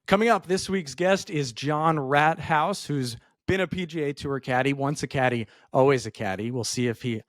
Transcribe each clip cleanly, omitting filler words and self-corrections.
Coming up, this week's guest is John Rathouz, who's been a PGA Tour caddy, once a caddy, always a caddy. We'll see if he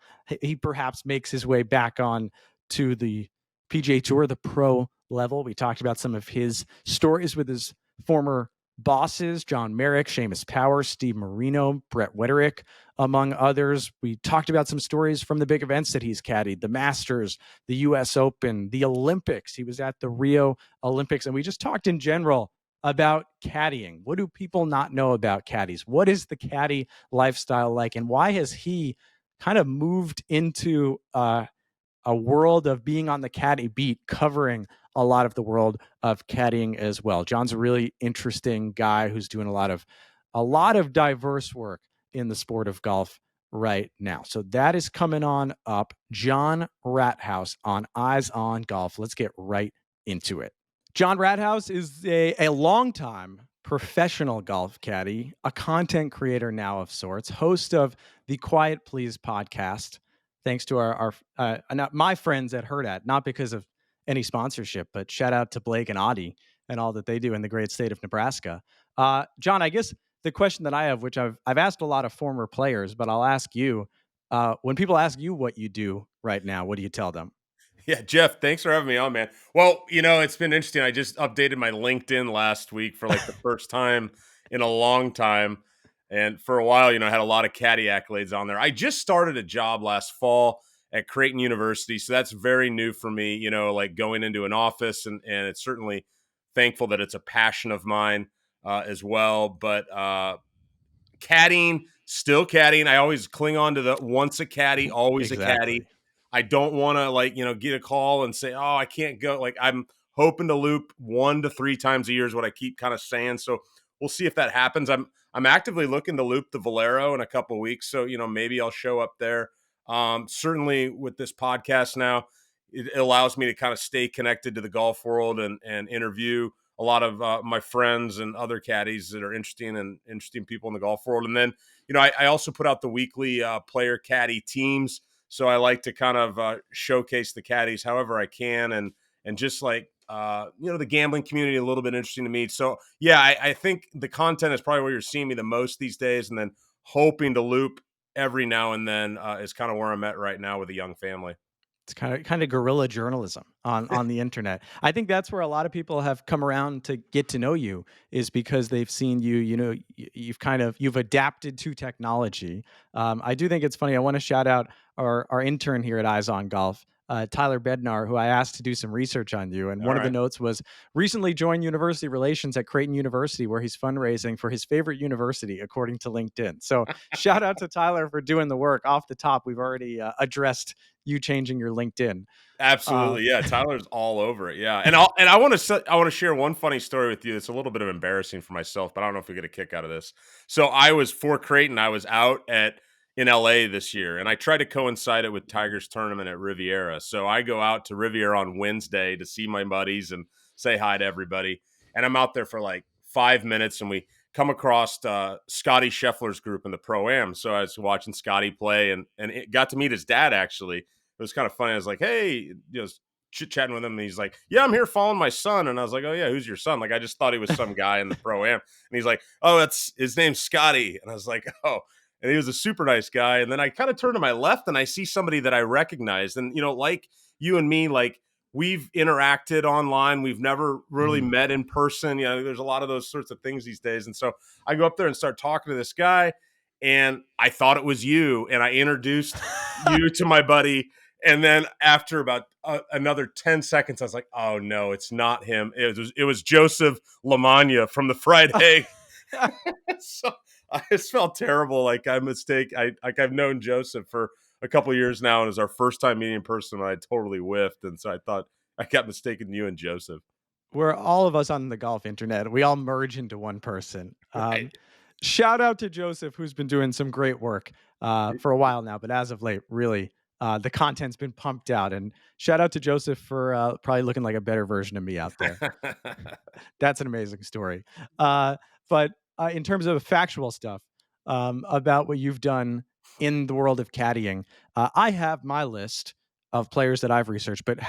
perhaps makes his way back on to the PGA Tour, the pro level. We talked about some of his stories with his former bosses, John Merrick, Seamus Power, Steve Marino, Brett Wetterick, among others. We talked about some stories from the big events that he's caddied, the Masters, the US Open, the Olympics. He was at the Rio Olympics, and we just talked in general about caddying. What do people not know about caddies? What is the caddy lifestyle like? And why has he kind of moved into a world of being on the caddy beat, covering a lot of the world of caddying as well? John's a really interesting guy who's doing a lot of diverse work in the sport of golf right now. So that is coming on up. John Rathouz on Eyes on Golf. Let's get right into it. John Rathouz is a longtime professional golf caddy, a content creator now of sorts, host of the Quiet Please podcast. Thanks to our my friends at Hurrdat, not because of any sponsorship, but shout out to Blake and Audie and all that they do in the great state of Nebraska. John, I guess the question that I have, which I've asked a lot of former players, but I'll ask you, when people ask you what you do right now, what do you tell them? Yeah, Jeff, thanks for having me on, man. Well, it's been interesting. I just updated my LinkedIn last week for like the first time in a long time. And for a while, I had a lot of caddy accolades on there. I just started a job last fall at Creighton University. So that's very new for me, like going into an office. And it's certainly thankful that it's a passion of mine as well. But caddying, still caddying. I always cling on to the once a caddy, always a caddy. I don't want to get a call and say, oh, I can't go. Like I'm hoping to loop 1 to 3 times a year is what I keep kind of saying. So we'll see if that happens. I'm actively looking to loop the Valero in a couple of weeks. So, maybe I'll show up there. Certainly with this podcast now, it allows me to kind of stay connected to the golf world and interview a lot of my friends and other caddies that are interesting people in the golf world. And then, I also put out the weekly player caddy teams. So I like to kind of showcase the caddies however I can, and just like the gambling community a little bit interesting to me. So yeah, I think the content is probably where you're seeing me the most these days, and then hoping to loop every now and then is kind of where I'm at right now with a young family. It's kind of guerrilla journalism on the internet. I think that's where a lot of people have come around to get to know you, is because they've seen you. You've adapted to technology. I do think it's funny. I want to shout out our intern here at Eyes on Golf, Tyler Bednar, who I asked to do some research on you. And one of the notes was recently joined university relations at Creighton University, where he's fundraising for his favorite university, according to LinkedIn. So shout out to Tyler for doing the work. Off the top, we've already addressed you changing your LinkedIn. Absolutely. Yeah. Tyler's all over it. Yeah. And I want to share one funny story with you. It's a little bit of embarrassing for myself, but I don't know if we get a kick out of this. So I was for Creighton. I was out in LA this year, and I tried to coincide it with Tiger's tournament at Riviera. So I go out to Riviera on Wednesday to see my buddies and say hi to everybody. And I'm out there for like 5 minutes, and we come across Scotty Scheffler's group in the Pro-Am. So I was watching Scotty play and it got to meet his dad, actually. It was kind of funny. I was like, hey, chit-chatting with him, and he's like, yeah, I'm here following my son. And I was like, oh yeah, who's your son? Like, I just thought he was some guy in the Pro-Am. And he's like, oh, that's his name's Scotty. And I was like, oh. And he was a super nice guy. And then I kind of turn to my left and I see somebody that I recognized. And, like you and me, like we've interacted online. We've never really met in person. There's a lot of those sorts of things these days. And so I go up there and start talking to this guy, and I thought it was you. And I introduced you to my buddy. And then after about another 10 seconds, I was like, oh no, it's not him. It was Joseph Lamagna from the Fried Egg. So I just felt terrible. Like I've known Joseph for a couple of years now, and it was our first time meeting in person, and I totally whiffed. And so I thought I got mistaken you and Joseph. We're all of us on the golf internet. We all merge into one person. Right. Shout out to Joseph, who's been doing some great work for a while now, but as of late, really, the content's been pumped out. And shout out to Joseph for probably looking like a better version of me out there. That's an amazing story. But in terms of factual stuff about what you've done in the world of caddying, I have my list of players that I've researched, but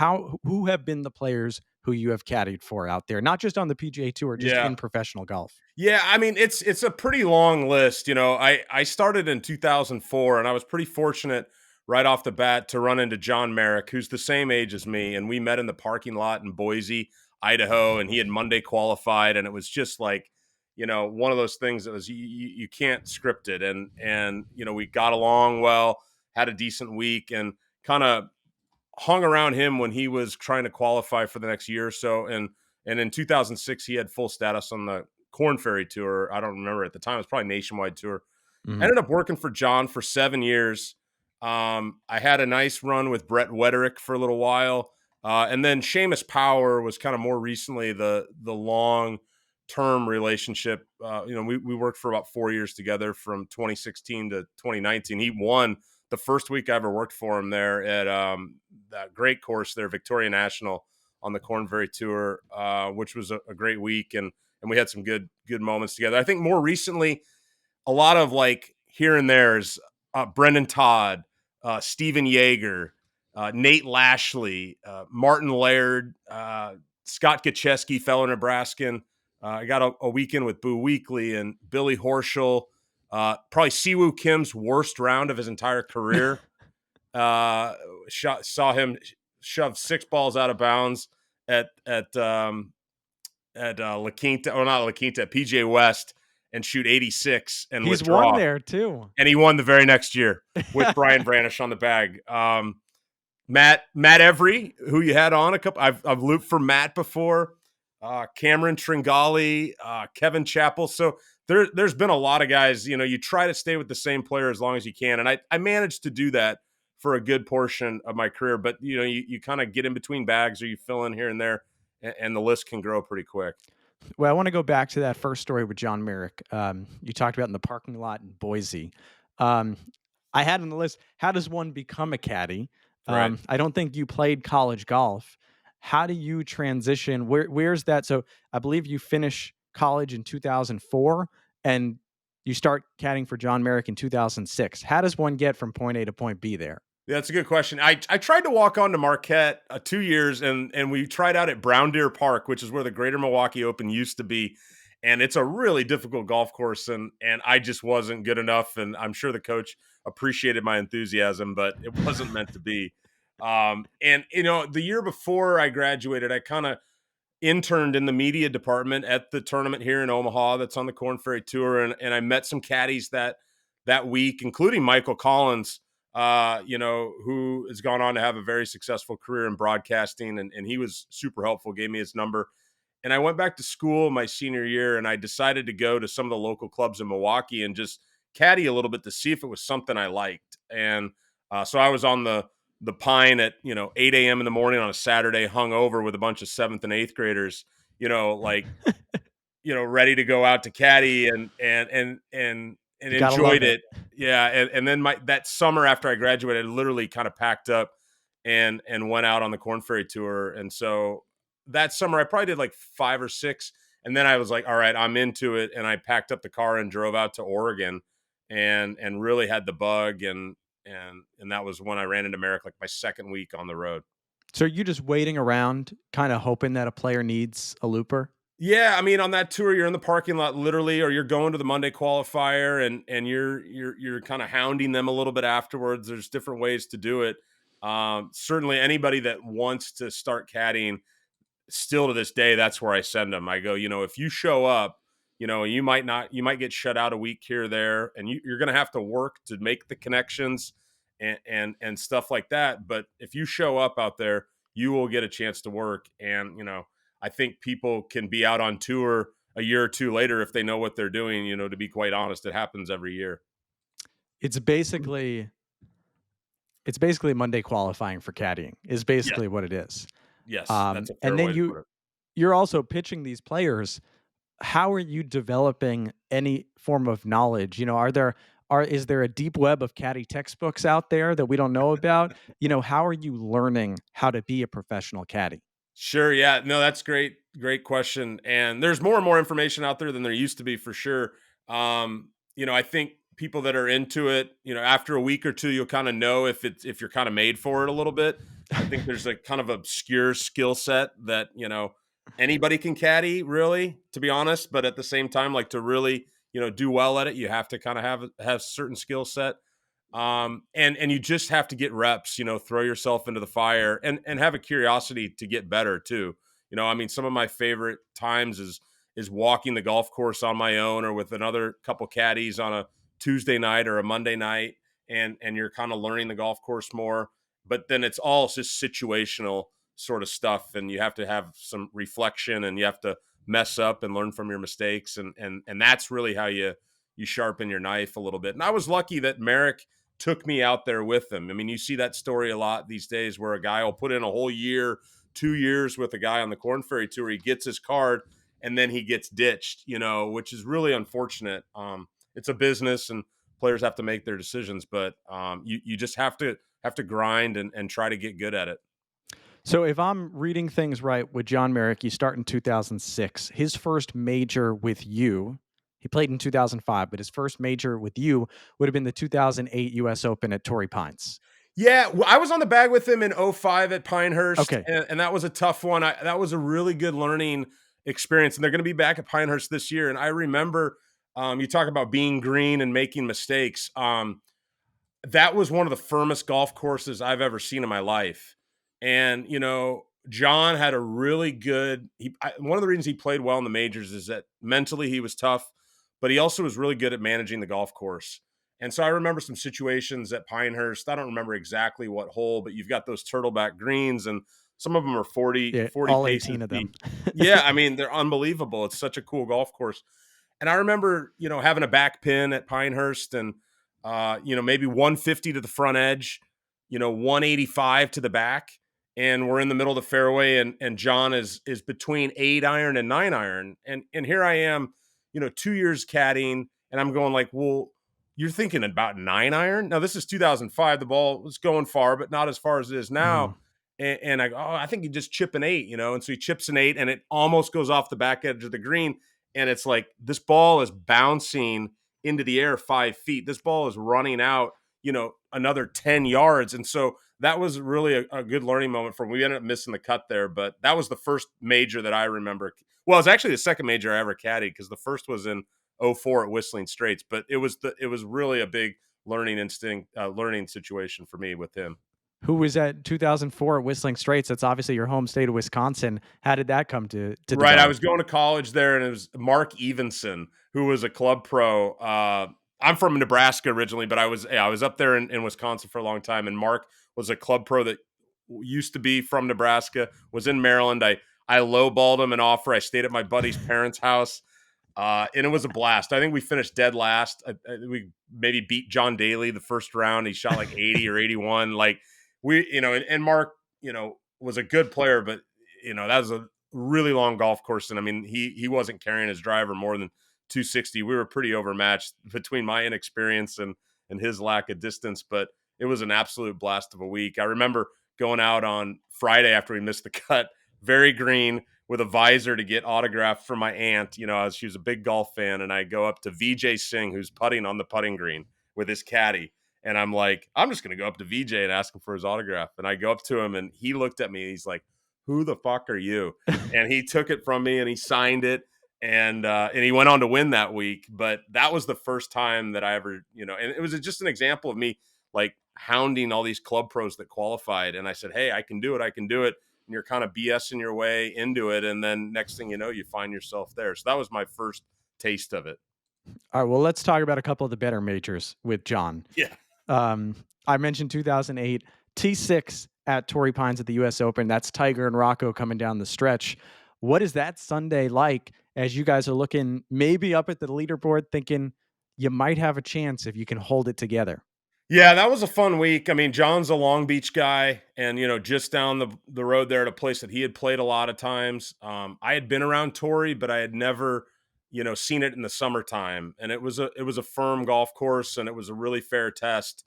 who have been the players who you have caddied for out there, not just on the PGA Tour, just Yeah. in professional golf? Yeah, I mean, it's a pretty long list. I started in 2004, and I was pretty fortunate right off the bat to run into John Merrick, who's the same age as me, and we met in the parking lot in Boise, Idaho, and he had Monday qualified, and it was just like, one of those things that was you can't script it, and we got along well, had a decent week, and kind of hung around him when he was trying to qualify for the next year or so. And in 2006, he had full status on the Corn Ferry Tour. I don't remember at the time; it was probably Nationwide Tour. Mhm. Ended up working for John for 7 years. I had a nice run with Brett Wederick for a little while, and then Seamus Power was kind of more recently the long term relationship. We worked for about 4 years together from 2016 to 2019. He won the first week I ever worked for him there at that great course there, Victoria National on the Corn Ferry Tour, which was a great week, and we had some good moments together. I think more recently, a lot of like here and there's Brendan Todd, Stephen Yeager, Nate Lashley, Martin Laird, Scott Gachesky, fellow Nebraskan. I got a weekend with Boo Weekly and Billy Horschel. Probably Siwoo Kim's worst round of his entire career. Saw him shove 6 balls out of bounds at La Quinta, or not La Quinta, PGA West, and shoot 86 and He's won withdraw. there too. And he won the very next year with Brian Branish on the bag. Matt Every, who you had on a couple, I've looped for Matt before. Cameron Tringali, Kevin Chappell. So there's been a lot of guys. You try to stay with the same player as long as you can, and I managed to do that for a good portion of my career. But you kind of get in between bags, or you fill in here and there, and the list can grow pretty quick. Well, I want to go back to that first story with John Merrick. You talked about in the parking lot in Boise. Um, I had on the list, how does one become a caddy? Right. I don't think you played college golf. How do you transition? Where's that? So I believe you finish college in 2004 and you start caddying for John Merrick in 2006. How does one get from point A to point B there? Yeah, that's a good question. I tried to walk on to Marquette 2 years, and we tried out at Brown Deer Park, which is where the Greater Milwaukee Open used to be. And it's a really difficult golf course, and I just wasn't good enough. And I'm sure the coach appreciated my enthusiasm, but it wasn't meant to be. And the year before I graduated, I kind of interned in the media department at the tournament here in Omaha that's on the Corn Ferry Tour, and I met some caddies that week, including Michael Collins, who has gone on to have a very successful career in broadcasting, and he was super helpful, gave me his number. And I went back to school my senior year, and I decided to go to some of the local clubs in Milwaukee and just caddy a little bit to see if it was something I liked. And so I was on the Pine at 8 a.m. in the morning on a Saturday, hung over with a bunch of 7th and 8th graders, ready to go out to caddy and You gotta love enjoyed it. it. Yeah, and then that summer after I graduated, I literally kind of packed up and went out on the Corn Ferry Tour. And so that summer I probably did like 5 or 6, and then I was like, all right, I'm into it, and I packed up the car and drove out to Oregon and really had the bug, and that was when I ran into Merrick, like my second week on the road. So are you just waiting around, kind of hoping that a player needs a looper? Yeah, I mean, on that tour, you're in the parking lot literally, or you're going to the Monday qualifier, and you're kind of hounding them a little bit afterwards. There's different ways to do it. Certainly, anybody that wants to start caddying, still to this day, that's where I send them. I go, if you show up, you might get shut out a week here or there, and you're going to have to work to make the connections and stuff like that. But if you show up out there, you will get a chance to work. And I think people can be out on tour a year or two later if they know what they're doing. To be quite honest, it happens every year. It's basically it's basically Monday qualifying for caddying is Yes, basically what it is. yes, that's a And fair then way to put it. you're also pitching these players. How are you developing any form of knowledge? Is there a deep web of caddy textbooks out there that we don't know about? How are you learning how to be a professional caddy? Sure. Yeah. No, that's great. Great question. And there's more and more information out there than there used to be for sure. I think people that are into it, after a week or two, you'll kind of know if you're kind of made for it a little bit. I think there's a kind of obscure skill set that, anybody can caddy, really, to be honest. But at the same time, like, to really, do well at it, you have to kind of have certain skill set. And you just have to get reps, throw yourself into the fire, and have a curiosity to get better too. I mean, some of my favorite times is walking the golf course on my own or with another couple caddies on a Tuesday night or a Monday night, and you're kind of learning the golf course more. But then it's all just situational sort of stuff, and you have to have some reflection, and you have to mess up and learn from your mistakes, and that's really how you sharpen your knife a little bit. And I was lucky that Merrick took me out there with him. I mean, you see that story a lot these days where a guy will put in a whole year, 2 years with a guy on the Corn Ferry Tour. He gets his card and then he gets ditched, which is really unfortunate. It's a business and players have to make their decisions, but you just have to grind and try to get good at it. So if I'm reading things right with John Merrick, you start in 2006. His first major with you, he played in 2005, but his first major with you would have been the 2008 U.S. Open at Torrey Pines. Yeah, I was on the bag with him in '05 at Pinehurst, Okay. and that was a tough one. That was a really good learning experience, and they're going to be back at Pinehurst this year. And I remember, you talk about being green and making mistakes. That was one of the firmest golf courses I've ever seen in my life. And, John had a really good, one of the reasons he played well in the majors is that mentally he was tough, but he also was really good at managing the golf course. And so I remember some situations at Pinehurst. I don't remember exactly what hole, but you've got those turtleback greens and some of them are 40 Yeah, 40 all paces 18 of them. deep. Yeah, I mean, they're unbelievable. It's such a cool golf course. And I remember, having a back pin at Pinehurst and, maybe 150 to the front edge, 185 to the back. And we're in the middle of the fairway and John is between 8-iron and 9-iron. And here I am, 2 years caddying. And I'm going like, well, you're thinking about 9-iron. Now this is 2005. The ball was going far, but not as far as it is now. Mhm. And I go, oh, I think you just chip an 8, and so he chips an 8 and it almost goes off the back edge of the green. And it's like, this ball is bouncing into the air 5 feet. This ball is running out, another 10 yards. And so that was really a good learning moment for him. We ended up missing the cut there, but that was the first major that I remember. Well, it was actually the second major I ever caddied because the first was in '04 at Whistling Straits, but it was really a big learning situation for me with him. Who was at 2004 at Whistling Straits? That's obviously your home state of Wisconsin. How did that come to Right, I develop? was going to college there, and it was Mark Evenson, who was a club pro. I'm from Nebraska originally, but I was up there in Wisconsin for a long time, and Mark was a club pro that used to be from Nebraska, was in Maryland. I lowballed him an offer. I stayed at my buddy's parents' house, and it was a blast. I think we finished dead last. We maybe beat John Daly the first round. He shot like 80 or 81. Like and Mark, was a good player, but that was a really long golf course. And I mean, he wasn't carrying his driver more than 260. We were pretty overmatched between my inexperience and his lack of distance, but it was an absolute blast of a week. I remember going out on Friday after we missed the cut, very green, with a visor to get autographed from my aunt. She was a big golf fan, and I go up to VJ Singh, who's putting on the putting green with his caddy. And I'm like, I'm just going to go up to VJ and ask him for his autograph. And I go up to him, and he looked at me, and he's like, who the fuck are you? And he took it from me and he signed it. And he went on to win that week. But that was the first time that I ever, and it was just an example of me like hounding all these club pros that qualified. And I said, hey, I can do it. I can do it. And you're kind of BSing your way into it. And then next thing you know, you find yourself there. So that was my first taste of it. All right, well, let's talk about a couple of the better majors with John. Yeah. I mentioned 2008 T6 at Torrey Pines at the U.S. Open. That's Tiger and Rocco coming down the stretch. What is that Sunday like as you guys are looking maybe up at the leaderboard thinking you might have a chance if you can hold it together? Yeah, that was a fun week. I mean, John's a Long Beach guy, and just down the road there at a place that he had played a lot of times. I had been around Torrey, but I had never, seen it in the summertime. And it was a firm golf course, and it was a really fair test.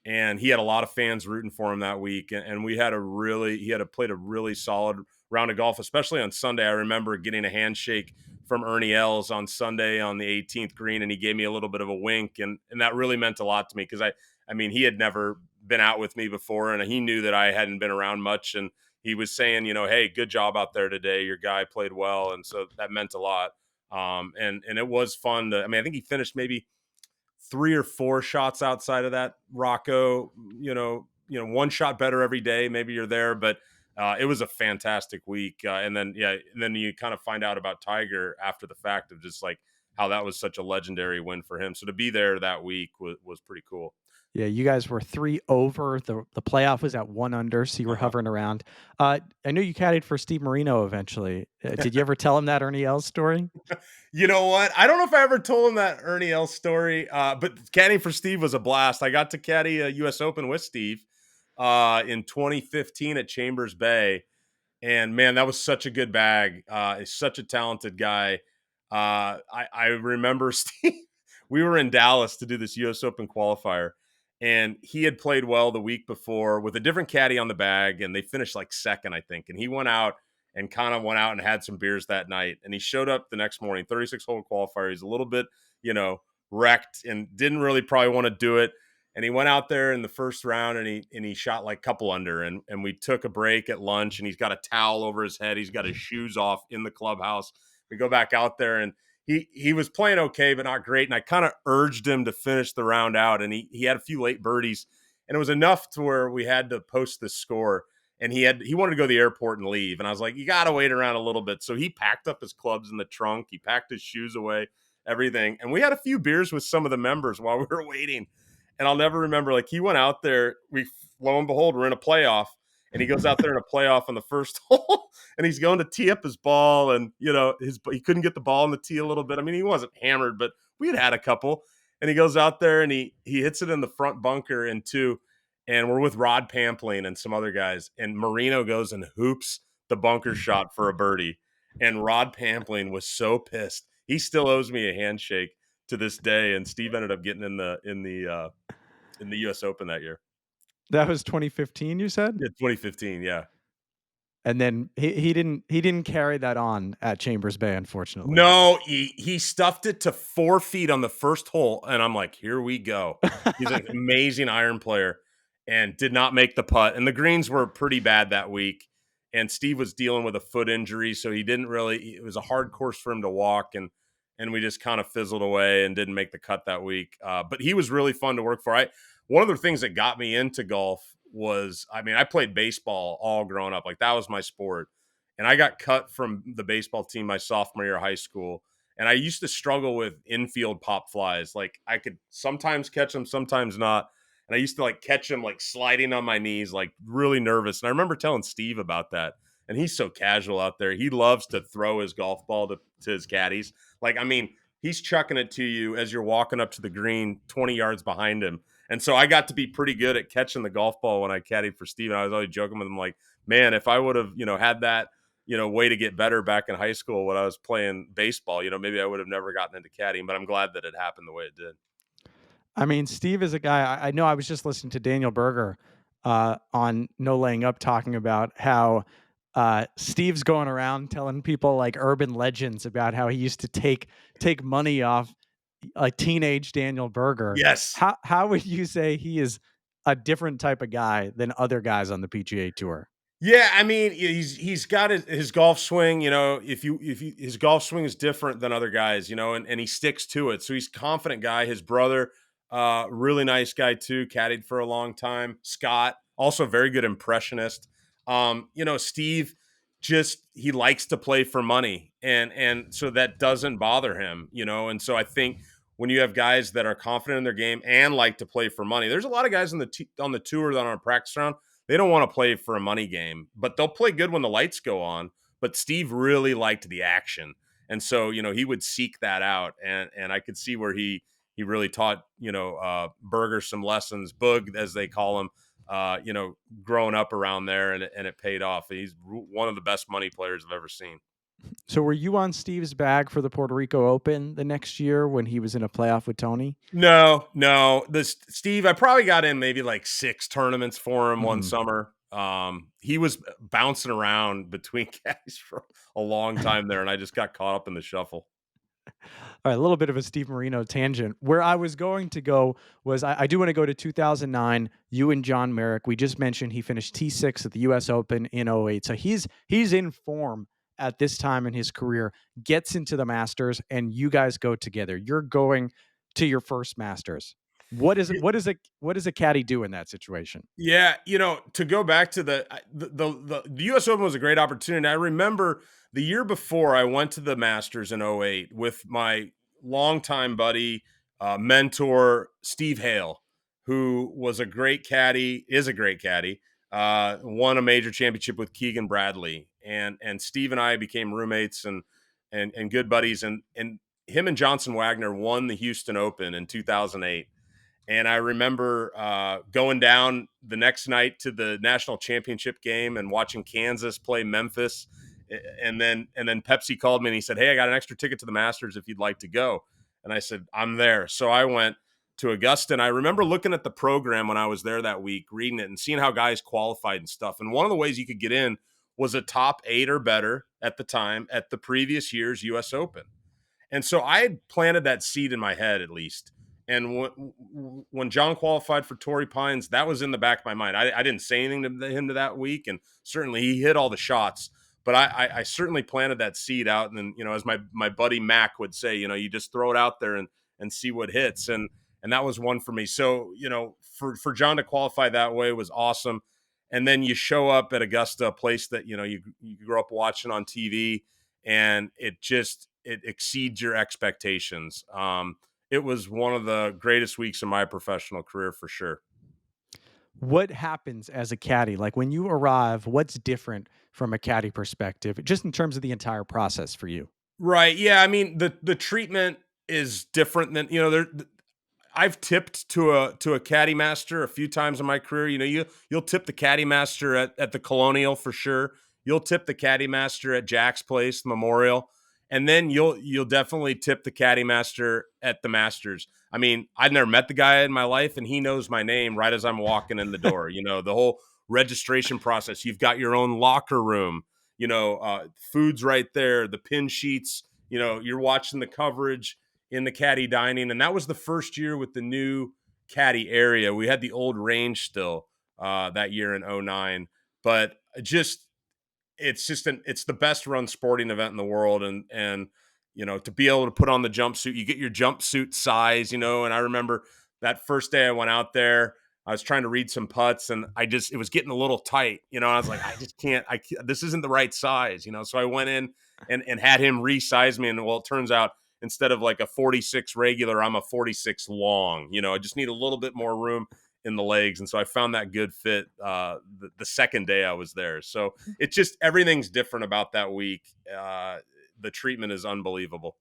And he had a lot of fans rooting for him that week. And he had played a really solid round of golf, especially on Sunday. I remember getting a handshake from Ernie Els on Sunday on the 18th green, and he gave me a little bit of a wink, and that really meant a lot to me because I mean, he had never been out with me before, and he knew that I hadn't been around much, and he was saying, hey, good job out there today. Your guy played well, and so that meant a lot. And it was fun to. I mean, I think he finished maybe 3 or 4 shots outside of that Rocco. One shot better every day. Maybe you're there, but it was a fantastic week. And then you kind of find out about Tiger after the fact of just like how that was such a legendary win for him. So to be there that week was pretty cool. Yeah, you guys were 3 over. The playoff was at 1 under, so you were hovering around. I know you caddied for Steve Marino eventually. Did you ever tell him that Ernie Els story? You know what? I don't know if I ever told him that Ernie Els story, but caddying for Steve was a blast. I got to caddy a U.S. Open with Steve in 2015 at Chambers Bay. And man, that was such a good bag. He's such a talented guy. I remember Steve, we were in Dallas to do this US Open qualifier, and he had played well the week before with a different caddy on the bag, and they finished like second, I think. And he went out and had some beers that night. And he showed up the next morning, 36-hole qualifier. He's a little bit, wrecked and didn't really probably want to do it. And he went out there in the first round and he shot like a couple under. And we took a break at lunch, and he's got a towel over his head. He's got his shoes off in the clubhouse. We go back out there, and he was playing okay, but not great. And I kind of urged him to finish the round out. And he had a few late birdies, and it was enough to where we had to post the score. And he wanted to go to the airport and leave. And I was like, you got to wait around a little bit. So he packed up his clubs in the trunk. He packed his shoes away, everything. And we had a few beers with some of the members while we were waiting. And I'll never remember, like, he went out there, lo and behold, we're in a playoff, and he goes out there in a playoff on the first hole, and he's going to tee up his ball, and, he couldn't get the ball in the tee a little bit. I mean, he wasn't hammered, but we had a couple. And he goes out there, and he hits it in the front bunker in 2, and we're with Rod Pampling and some other guys, and Marino goes and hoops the bunker shot for a birdie. And Rod Pampling was so pissed. He still owes me a handshake to this day, and Steve ended up getting in the U.S. Open that year. That was 2015, you said? Yeah, 2015, yeah. And then he didn't carry that on at Chambers Bay, unfortunately. No, he stuffed it to 4 feet on the first hole, and I'm like, here we go. He's an amazing iron player, and did not make the putt. And the greens were pretty bad that week, and Steve was dealing with a foot injury, so he didn't really. It was a hard course for him to walk, and we just kind of fizzled away and didn't make the cut that week. But he was really fun to work for. One of the things that got me into golf was, I mean, I played baseball all growing up. Like, that was my sport. And I got cut from the baseball team my sophomore year of high school. And I used to struggle with infield pop flies. Like, I could sometimes catch them, sometimes not. And I used to like catch them like sliding on my knees, like really nervous. And I remember telling Steve about that. And he's so casual out there. He loves to throw his golf ball to his caddies. Like, I mean, he's chucking it to you as you're walking up to the green 20 yards behind him. And so I got to be pretty good at catching the golf ball when I caddied for Steve. And I was always joking with him, like, man, if I would have, had that, way to get better back in high school when I was playing baseball, maybe I would have never gotten into caddying. But I'm glad that it happened the way it did. I mean, Steve is a guy. I know I was just listening to Daniel Berger on No Laying Up talking about how Steve's going around telling people like urban legends about how he used to take money off like teenage Daniel Berger. Yes. How would you say he is a different type of guy than other guys on the PGA Tour? Yeah, I mean, he's got his golf swing. His golf swing is different than other guys. And he sticks to it. So he's a confident guy. His brother, really nice guy too. Caddied for a long time. Scott, also very good impressionist. Steve, he likes to play for money, and so that doesn't bother him. And so I think when you have guys that are confident in their game and like to play for money, there's a lot of guys on the tour that are on a practice round. They don't want to play for a money game, but they'll play good when the lights go on. But Steve really liked the action. And so, he would seek that out. And I could see where he really taught, Berger some lessons, Boog, as they call him, growing up around there, and it paid off. He's one of the best money players I've ever seen. So were you on Steve's bag for the Puerto Rico Open the next year when he was in a playoff with Tony? No. Steve, I probably got in maybe like 6 tournaments for him one summer. He was bouncing around between caddies for a long time there, and I just got caught up in the shuffle. All right, a little bit of a Steve Marino tangent. Where I was going to go was I do want to go to 2009. You and John Merrick. We just mentioned he finished T6 at the U.S. Open in '08, so he's in form at this time in his career. Gets into the Masters, and you guys go together. You're going to your first Masters. What does a caddy do in that situation? Yeah, to go back to the U.S. Open was a great opportunity. I remember the year before I went to the Masters in '08 with my longtime buddy, mentor Steve Hale, who was a great caddy, is a great caddy. Won a major championship with Keegan Bradley, and Steve and I became roommates and good buddies. And him and Johnson Wagner won the Houston Open in 2008. And I remember going down the next night to the national championship game and watching Kansas play Memphis. And then Pepsi called me and he said, "Hey, I got an extra ticket to the Masters if you'd like to go." And I said, "I'm there." So I went to Augusta. And I remember looking at the program when I was there that week, reading it and seeing how guys qualified and stuff. And one of the ways you could get in was a top 8 or better at the time at the previous year's US Open. And so I had planted that seed in my head at least. And when John qualified for Torrey Pines, that was in the back of my mind. I didn't say anything to him to that week, and certainly he hit all the shots. But I certainly planted that seed out, and then as my buddy Mac would say, you just throw it out there and see what hits, and that was one for me. So for John to qualify that way was awesome. And then you show up at Augusta, a place that you grew up watching on TV, and it exceeds your expectations. It was one of the greatest weeks of my professional career for sure. What happens as a caddy? Like when you arrive, what's different from a caddy perspective, just in terms of the entire process for you? Right. Yeah. I mean, the treatment is different than I've tipped to a caddy master a few times in my career. You'll tip the caddy master at the Colonial for sure. You'll tip the caddy master at Jack's Place Memorial, and then you'll definitely tip the caddy master at the Masters. I mean, I've never met the guy in my life, and he knows my name right as I'm walking in the door. The whole registration process. You've got your own locker room. Food's right there. The pin sheets. You're watching the coverage in the caddy dining. And that was the first year with the new caddy area. We had the old range still that year in '09, but it's the best run sporting event in the world. And to be able to put on the jumpsuit, you get your jumpsuit size, and I remember that first day I went out there, I was trying to read some putts and it was getting a little tight, and I was like, I can't, this isn't the right size, so I went in and had him resize me. And well, it turns out instead of like a 46 regular, I'm a 46 long. I just need a little bit more room in the legs. And so I found that good fit the second day I was there. So it's just everything's different about that week. The treatment is unbelievable.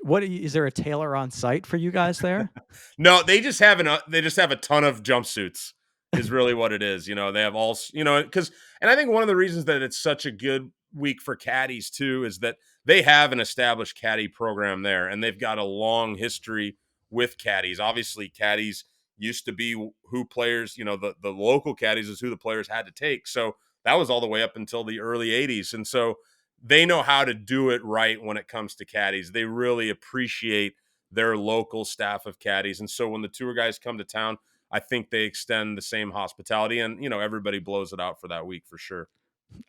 Is there a tailor on site for you guys there? No, they just have a ton of jumpsuits is really what it is. They have all, because, and I think one of the reasons that it's such a good week for caddies too is that they have an established caddy program there, and they've got a long history with caddies. Obviously, caddies used to be who players, the local caddies is who the players had to take. So that was all the way up until the early '80s. And so they know how to do it right when it comes to caddies. They really appreciate their local staff of caddies. And so when the tour guys come to town, I think they extend the same hospitality, and everybody blows it out for that week for sure.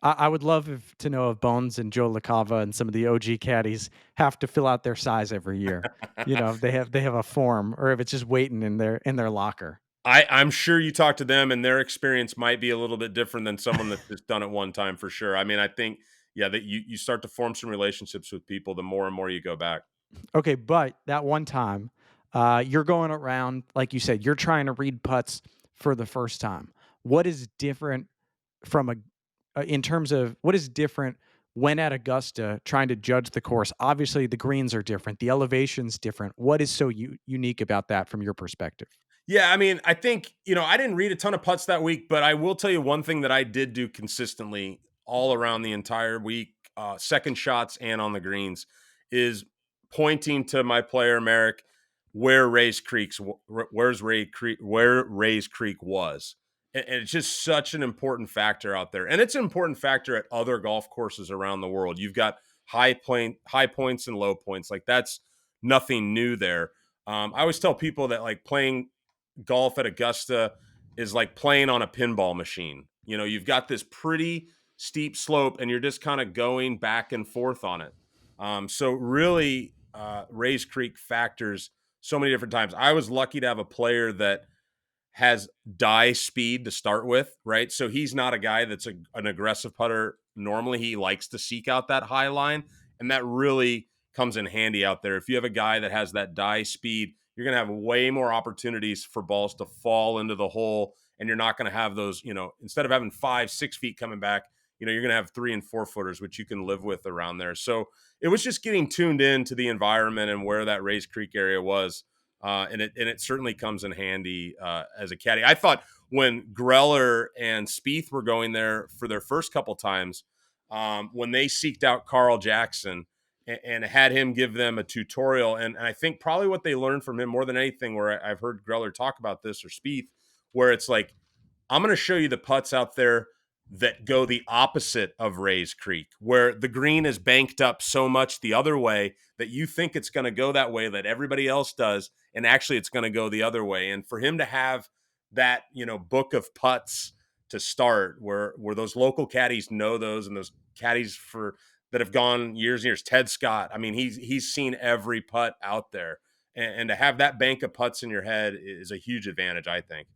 I would love to know if Bones and Joe LaCava and some of the OG caddies have to fill out their size every year. If they have a form, or if it's just waiting in their locker. I'm sure you talk to them and their experience might be a little bit different than someone that's just done it one time for sure. I mean, I think, yeah, that you start to form some relationships with people the more and more you go back. Okay, but that one time, you're going around, like you said, you're trying to read putts for the first time. What is different from in terms of what is different when at Augusta trying to judge the course? Obviously, the greens are different, the elevation's different. What is so unique about that from your perspective? Yeah, I mean, I think, I didn't read a ton of putts that week, but I will tell you one thing that I did do consistently all around the entire week, second shots and on the greens, is pointing to my player Merrick where Rays Creek was, And it's just such an important factor out there. And it's an important factor at other golf courses around the world. You've got high points and low points. Like that's nothing new there. I always tell people that like playing golf at Augusta is like playing on a pinball machine. You know, you've got this pretty steep slope and you're just kind of going back and forth on it. So really, Rays Creek factors so many different times. I was lucky to have a player that has die speed to start with, right? So he's not a guy that's an aggressive putter. Normally, he likes to seek out that high line, and that really comes in handy out there. If you have a guy that has that die speed, you're going to have way more opportunities for balls to fall into the hole, and you're not going to have those, you know, instead of having 5-6 feet coming back, you know, you're going to have 3 and 4 footers, which you can live with around there. So it was just getting tuned in to the environment and where that Rays Creek area was. And it certainly comes in handy as a caddy. I thought when Greller and Spieth were going there for their first couple times, when they seeked out Carl Jackson and had him give them a tutorial, and I think probably what they learned from him more than anything, where I've heard Greller talk about this or Spieth, where it's like, I'm going to show you the putts out there that go the opposite of Rays Creek, where the green is banked up so much the other way that you think it's going to go that way that everybody else does, and actually it's going to go the other way. And for him to have that, you know, book of putts to start, where those local caddies know those, and those caddies for that have gone years and years, Ted Scott, I mean, he's seen every putt out there, and to have that bank of putts in your head is a huge advantage, I think.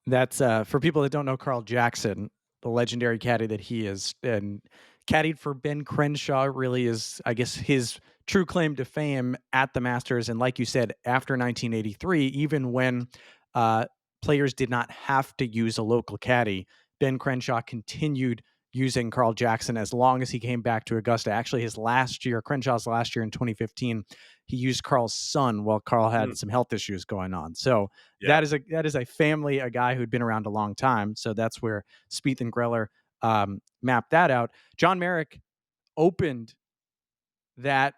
That's for people that don't know Carl Jackson, the legendary caddy that he is, and caddied for Ben Crenshaw really is, I guess, his true claim to fame at the Masters. And like you said, after 1983, even when uh, players did not have to use a local caddy, Ben Crenshaw continued using Carl Jackson as long as he came back to Augusta. Actually, his last year, Crenshaw's last year in 2015, he used Carl's son while Carl Hmm. had some health issues going on. So Yeah. that is a family, a guy who'd been around a long time. So that's where Spieth and Greller mapped that out. John Merrick opened that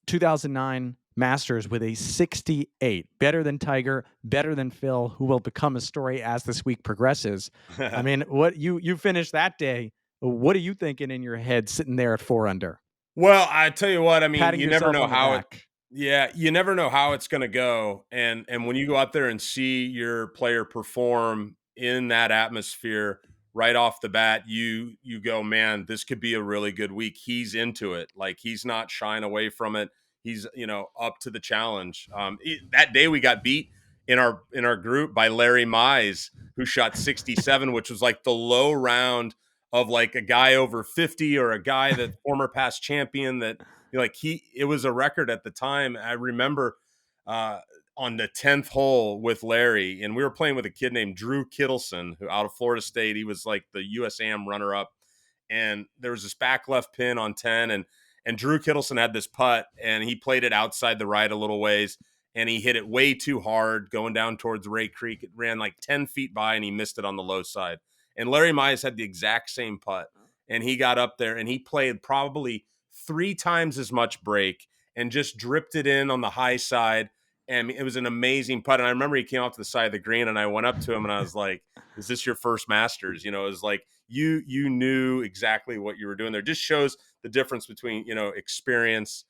2009 Masters with a 68, better than Tiger, better than Phil, who will become a story as this week progresses. I mean, what you finished that day? What are you thinking in your head sitting there at 4 under, Well, I tell you what, I mean, patting you never yourself know on the how it back? yeah, you never know how it's going to go. And when you go out there and see your player perform in that atmosphere right off the bat, you go, man, this could be a really good week. He's into it. Like he's not shying away from it. He's, you know, up to the challenge. That day we got beat in our group by Larry Mize, who shot 67, which was like the low round of like a guy over 50 or a guy that former past champion that like it was a record at the time. I remember uh, on the 10th hole with Larry, and we were playing with a kid named Drew Kittleson, who out of Florida State. He was like the USAM runner up, and there was this back left pin on 10, and Drew Kittleson had this putt, and he played it outside the right a little ways, and he hit it way too hard going down towards Ray Creek. It ran like 10 feet by, and he missed it on the low side. And Larry Mize had the exact same putt, and he got up there and he played probably 3 times as much break and just dripped it in on the high side. And it was an amazing putt. And I remember he came off to the side of the green, and I went up to him and I was like, "Is this your first Masters?" You know, it was like you knew exactly what you were doing there. Just shows the difference between, you know, experience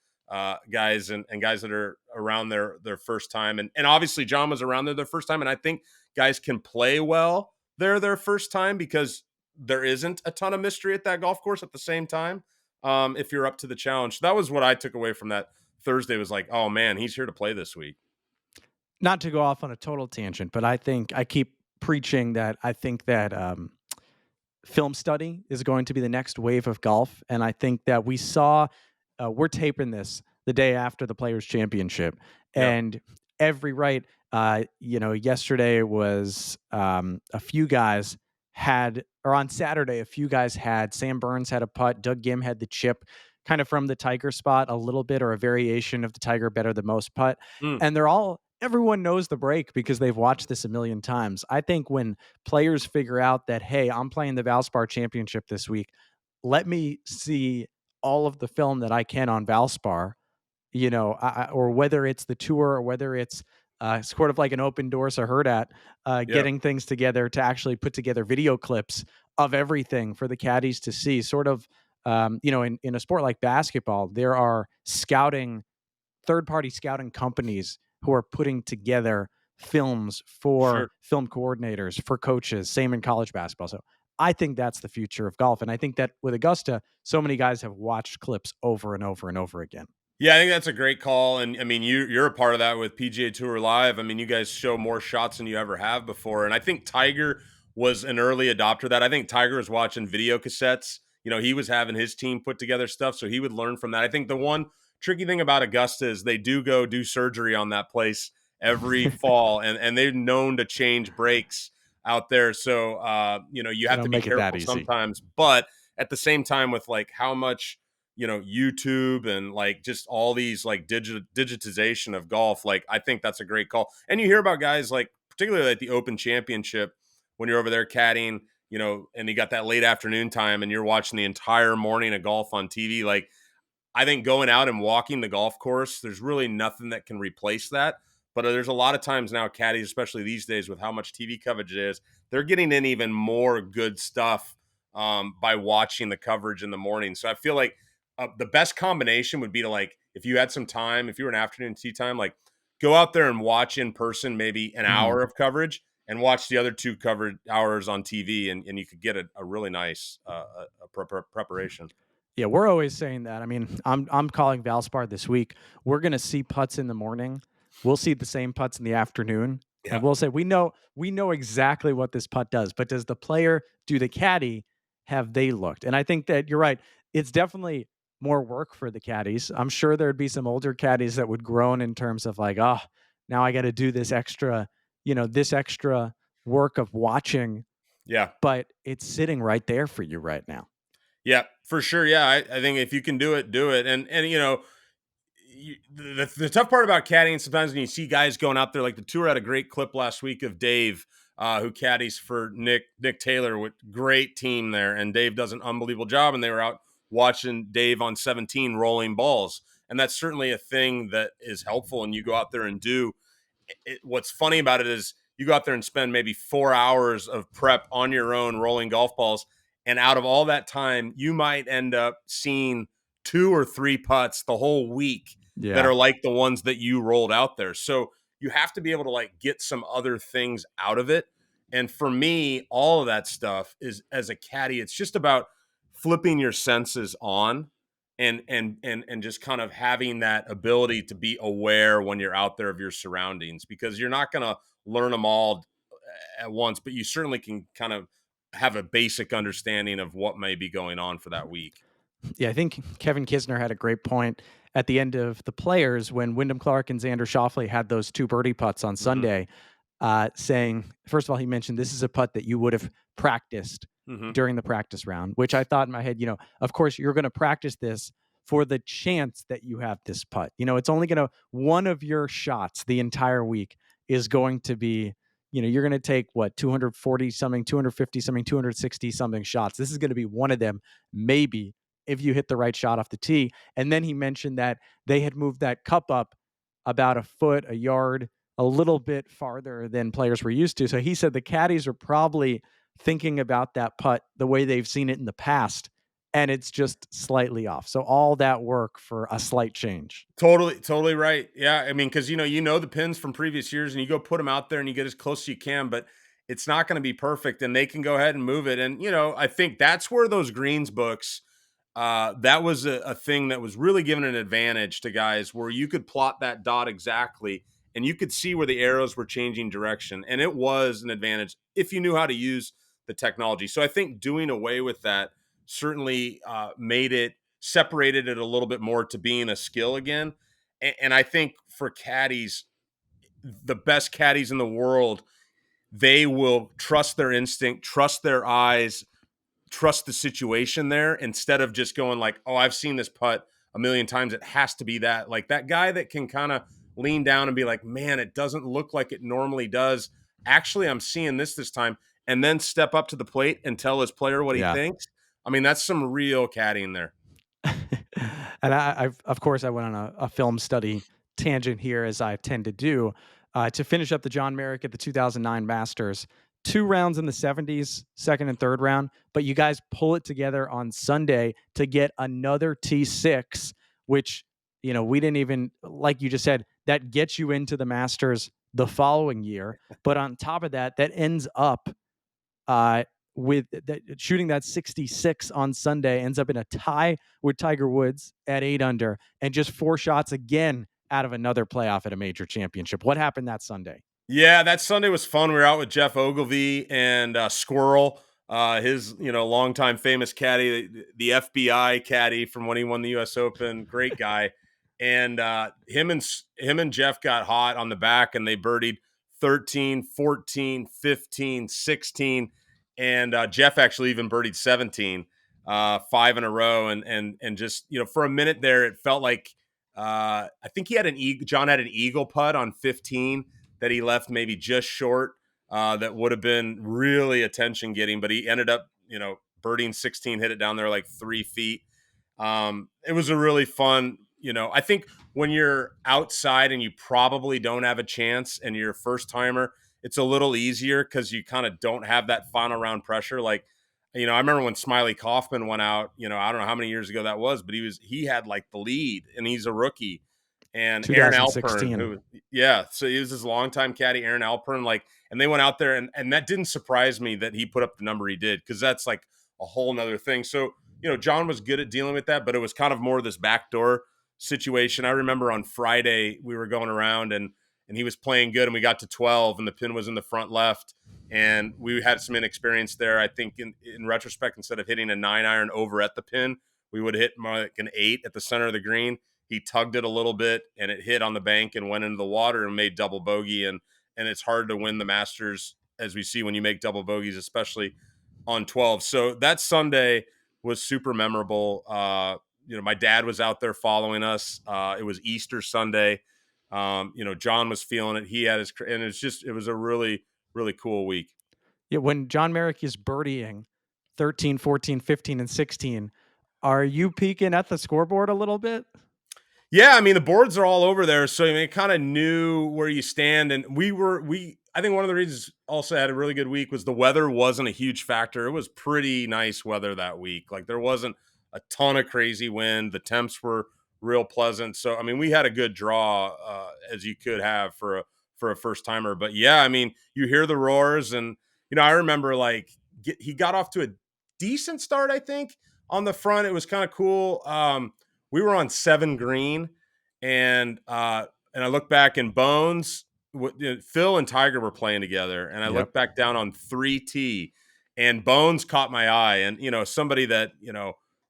guys and guys that are around their first time. And obviously John was around there their first time. And I think guys can play well there their first time because there isn't a ton of mystery at that golf course at the same time. If you're up to the challenge. So that was what I took away from that Thursday was like, oh man, he's here to play this week. Not to go off on a total tangent, but I think I keep preaching that I think that film study is going to be the next wave of golf. And I think that we saw, we're taping this the day after the Players' Championship, Yep. and every right, yesterday was a few guys had, or on Saturday, a few guys had. Sam Burns had a putt, Doug Gim had the chip, kind of from the Tiger spot, a little bit, or a variation of the Tiger better than most putt. Mm. And they're all, everyone knows the break because they've watched this a million times. I think when players figure out that, hey, I'm playing the Valspar Championship this week, let me see all of the film that I can on Valspar, or whether it's the tour or whether it's sort of like an open doors are heard at, Yeah, getting things together to actually put together video clips of everything for the caddies to see. Sort of, in a sport like basketball, there are third party scouting companies who are putting together films for sure. film coordinators, for coaches, same in college basketball. So I think that's the future of golf. And I think that with Augusta, so many guys have watched clips over and over and over again. Yeah, I think that's a great call, and I mean, you're a part of that with PGA Tour Live. I mean, you guys show more shots than you ever have before, and I think Tiger was an early adopter of that. I think Tiger was watching video cassettes. He was having his team put together stuff, so he would learn from that. I think the one tricky thing about Augusta is they do go do surgery on that place every fall, and they're known to change breaks out there. So you They have to don't be make it that careful easy. sometimes, but at the same time, with like how much YouTube and like just all these like digitization of golf, like I think that's a great call. And you hear about guys like particularly at the Open Championship when you're over there caddying, and you got that late afternoon time and you're watching the entire morning of golf on TV. Like I think going out and walking the golf course, there's really nothing that can replace that. But there's a lot of times now, caddies, especially these days with how much TV coverage it is, they're getting in even more good stuff by watching the coverage in the morning. So I feel like the best combination would be to like, if you had some time, if you were an afternoon tea time, like go out there and watch in person maybe an Mhm. hour of coverage and watch the other two covered hours on TV, and you could get a really nice preparation. Yeah, we're always saying that. I mean, I'm calling Valspar this week. We're gonna see putts in the morning. We'll see the same putts in the afternoon, Yeah. and we'll say we know exactly what this putt does. But does the player, do the caddy, have they looked? And I think that you're right. It's definitely more work for the caddies. I'm sure there'd be some older caddies that would groan in terms of like, oh, now I got to do this extra work of watching. Yeah. But it's sitting right there for you right now. Yeah, for sure. Yeah, I think if you can do it, do it. And the tough part about caddying sometimes when you see guys going out there, like the tour had a great clip last week of Dave, who caddies for Nick Taylor with great team there, and Dave does an unbelievable job. And they were out watching Dave on 17 rolling balls, and that's certainly a thing that is helpful. And you go out there and do what's funny about it is you go out there and spend maybe 4 hours of prep on your own rolling golf balls. And out of all that time, you might end up seeing 2 or 3 putts the whole week that Yeah. are like the ones that you rolled out there. So you have to be able to like get some other things out of it. And for me, all of that stuff is as a caddy, it's just about flipping your senses on and just kind of having that ability to be aware when you're out there of your surroundings, because you're not going to learn them all at once, but you certainly can kind of have a basic understanding of what may be going on for that week. Yeah, I think Kevin Kisner had a great point at the end of the Players when Wyndham Clark and Xander Schauffele had those two birdie putts on Hmm. Sunday, saying, first of all, he mentioned this is a putt that you would have practiced Hmm. during the practice round, which I thought in my head, of course, you're going to practice this for the chance that you have this putt. It's only going to, one of your shots the entire week is going to be, you're going to take what, 240 something, 250 something, 260 something shots. This is going to be one of them, maybe, if you hit the right shot off the tee. And then he mentioned that they had moved that cup up about a foot, a yard, a little bit farther than players were used to. So he said the caddies are probably thinking about that putt the way they've seen it in the past, and it's just slightly off. So all that work for a slight change. Totally right. Yeah, I mean, because you know the pins from previous years, and you go put them out there and you get as close as you can, but it's not going to be perfect, and they can go ahead and move it. And I think that's where those greens books, that was a thing that was really giving an advantage to guys, where you could plot that dot exactly, and you could see where the arrows were changing direction, and it was an advantage if you knew how to use the technology. So I think doing away with that certainly made it separated it a little bit more to being a skill again. And I think for caddies, the best caddies in the world, they will trust their instinct, trust their eyes, trust the situation there, instead of just going like, oh, I've seen this putt a million times, it has to be that. Like that guy that can kind of lean down and be like, man, it doesn't look like it normally does. Actually, I'm seeing this time, and then step up to the plate and tell his player what he Yeah. thinks. I mean, that's some real caddying there. And of course, I went on a film study tangent here, as I tend to do. to finish up the John Merrick at the 2009 Masters. 2 rounds in the 70s, second and third round, but you guys pull it together on Sunday to get another T6, which, we didn't even, like you just said, that gets you into the Masters the following year. But on top of that, that ends up with shooting that 66 on Sunday, ends up in a tie with Tiger Woods at 8 under, and just 4 shots again out of another playoff at a major championship. What happened that Sunday? Yeah, that Sunday was fun. We were out with Jeff Ogilvy and Squirrel, his longtime famous caddy, the FBI caddy from when he won the U.S. Open. Great guy, and him and Jeff got hot on the back, and they birdied 13, 14, 15, 16, and Jeff actually even birdied 17, 5 in a row, and just for a minute there, it felt like I think he had John had an eagle putt on 15 that he left maybe just short. That would have been really attention getting, but he ended up, birding 16, hit it down there like 3 feet. It was a really fun, I think when you're outside and you probably don't have a chance and you're a first timer, it's a little easier because you kind of don't have that final round pressure. Like, I remember when Smiley Kaufman went out, I don't know how many years ago that was, but he had like the lead and he's a rookie. And Aaron Alpern, 2016. so he was his longtime caddy, Aaron Alpern, and they went out there, and that didn't surprise me that he put up the number he did, because that's like a whole nother thing. So, John was good at dealing with that, but it was kind of more this backdoor situation. I remember on Friday we were going around, and he was playing good, and we got to 12, and the pin was in the front left, and we had some inexperience there. I think in retrospect, instead of hitting a 9-iron over at the pin, we would hit more like an 8 at the center of the green. He tugged it a little bit, and it hit on the bank and went into the water and made double bogey. And it's hard to win the Masters, as we see when you make double bogeys, especially on 12. So that Sunday was super memorable. My dad was out there following us. It was Easter Sunday. John was feeling it. He had and it was a really, really cool week. Yeah, when John Merrick is birdieing 13, 14, 15, and 16, are you peeking at the scoreboard a little bit? Yeah, I mean, the boards are all over there, so it kind of knew where you stand. And I think one of the reasons also had a really good week was the weather wasn't a huge factor. It was pretty nice weather that week. Like, there wasn't a ton of crazy wind. The temps were real pleasant. So, I mean, we had a good draw, as you could have for a first timer. But yeah, I mean, you hear the roars, and I remember he got off to a decent start. I think on the front, it was kind of cool. We were on 7 green, and I look back, and Bones, Phil and Tiger were playing together, and I looked back down on 3T, and Bones caught my eye, and somebody that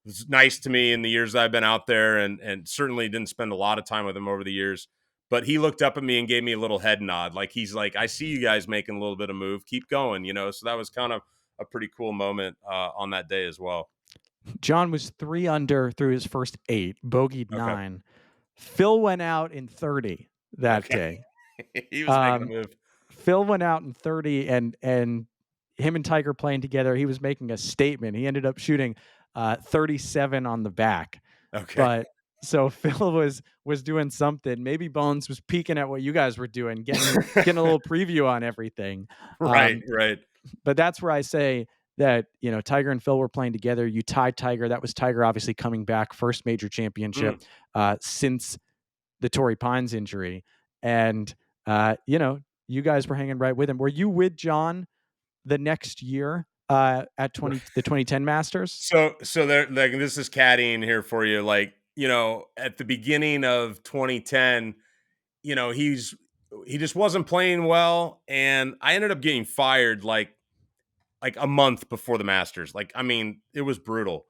was nice to me in the years that I've been out there, and certainly didn't spend a lot of time with him over the years, but he looked up at me and gave me a little head nod, like he's like, I see you guys making a little bit of move, keep going, So that was kind of a pretty cool moment on that day as well. John was 3 under through his first 8, bogeyed 9. Okay. Phil went out in 30 that day. He was making a move. Phil went out in 30, and him and Tiger playing together, he was making a statement. He ended up shooting 37 on the back. Okay. But so Phil was doing something. Maybe Bones was peeking at what you guys were doing, getting a little preview on everything. Right. But that's where I say that, Tiger and Phil were playing together. You tied Tiger. That was Tiger obviously coming back, first major championship since the Torrey Pines injury. And, you guys were hanging right with him. Were you with John the next year at the 2010 Masters? So there, like, this is caddying here for you. Like, at the beginning of 2010, he just wasn't playing well, and I ended up getting fired like a month before the Masters. Like, I mean, it was brutal.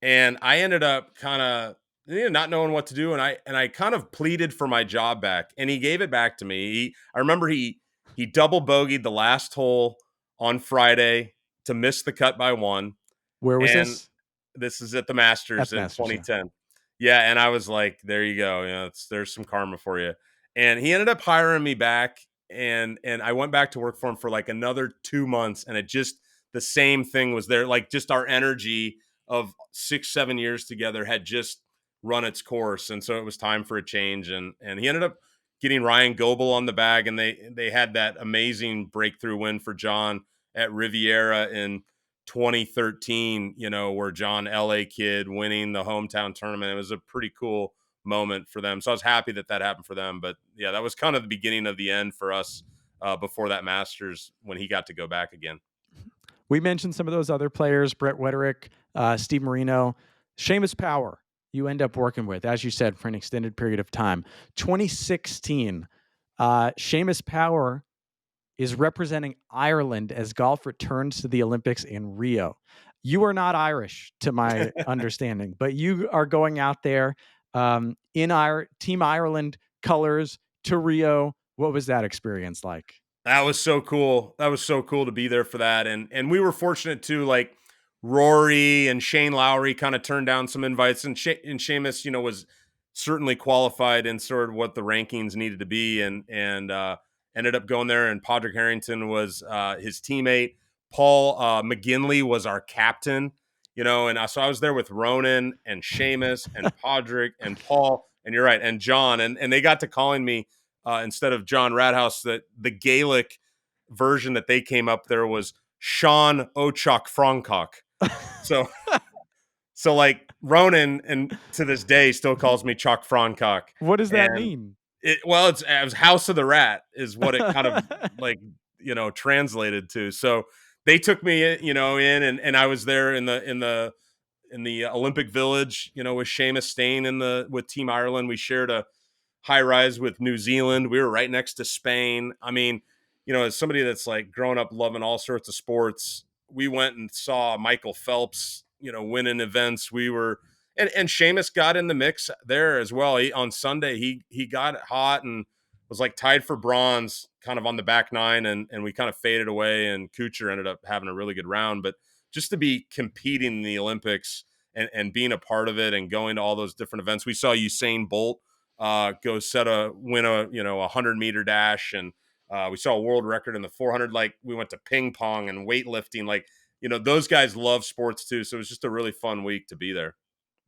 And I ended up kind of not knowing what to do. And I kind of pleaded for my job back, and he gave it back to me. I remember he double bogeyed the last hole on Friday to miss the cut by 1. Where was And this? this is at the Masters in 2010. Yeah. And I was like, there you go. There's some karma for you. And he ended up hiring me back, and I went back to work for him for like another 2 months, and it just, the same thing was there. Like, just our energy of 6-7 years together had just run its course, and so it was time for a change. And he ended up getting Ryan Goebel on the bag, and they had that amazing breakthrough win for John at Riviera in 2013, where John, LA kid, winning the hometown tournament. It was a pretty cool moment for them. So I was happy that happened for them. But yeah, that was kind of the beginning of the end for us before that Masters when he got to go back again. We mentioned some of those other players, Brett Wederick, Steve Marino, Seamus Power, you end up working with, as you said, for an extended period of time. 2016, Seamus Power is representing Ireland as golf returns to the Olympics in Rio. You are not Irish, to my understanding, but you are going out there in our Team Ireland colors to Rio. What was that experience like? That was so cool. That was so cool to be there for that. And we were fortunate too, like Rory and Shane Lowry kind of turned down some invites, and Seamus, was certainly qualified in sort of what the rankings needed to be, and ended up going there. And Padraig Harrington was his teammate. Paul McGinley was our captain, so I was there with Ronan and Seamus and Padraig and Paul, and you're right, and John, and they got to calling me instead of John Rathouz, that the Gaelic version that they came up there was Sean Ochok Frankok. So, so like Ronan, and to this day still calls me Chuck Frankok. What does that And mean? it was House of the Rat is what it kind of like, translated to. So they took me, in, and I was there in the Olympic Village, with Seamus staying with Team Ireland. We shared a high rise with New Zealand. We were right next to Spain. I mean, as somebody that's like grown up loving all sorts of sports, we went and saw Michael Phelps, winning events. We were, and Seamus got in the mix there as well. On Sunday, he got hot and was like tied for bronze kind of on the back nine, and we kind of faded away, and Kuchar ended up having a really good round. But just to be competing in the Olympics and being a part of it and going to all those different events. We saw Usain Bolt go win a 100-meter dash, and we saw a world record in the 400. Like, we went to ping pong and weightlifting. Like, those guys love sports too. So it was just a really fun week to be there.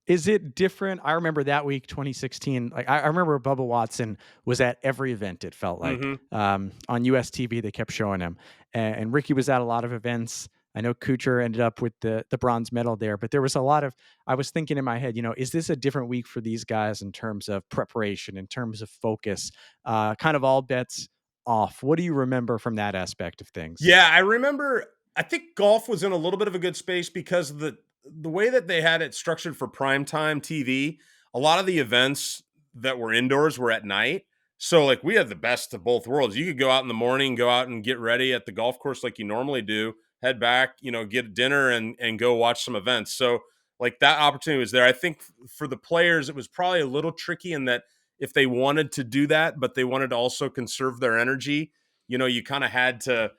Is it different? I remember that week, 2016. Like, I remember Bubba Watson was at every event. It felt like on US TV they kept showing him, and Ricky was at a lot of events. I know Kuchar ended up with the bronze medal there, but there was a lot of. I was thinking in my head, is this a different week for these guys in terms of preparation, in terms of focus? Kind of all bets off. What do you remember from that aspect of things? Yeah, I remember. I think golf was in a little bit of a good space because of the way that they had it structured for primetime TV. A lot of the events that were indoors were at night. So like we had the best of both worlds. You could go out in the morning, go out and get ready at the golf course like you normally do, head back, get dinner and go watch some events. So like that opportunity was there. I think for the players, it was probably a little tricky in that if they wanted to do that, but they wanted to also conserve their energy, you kind of had to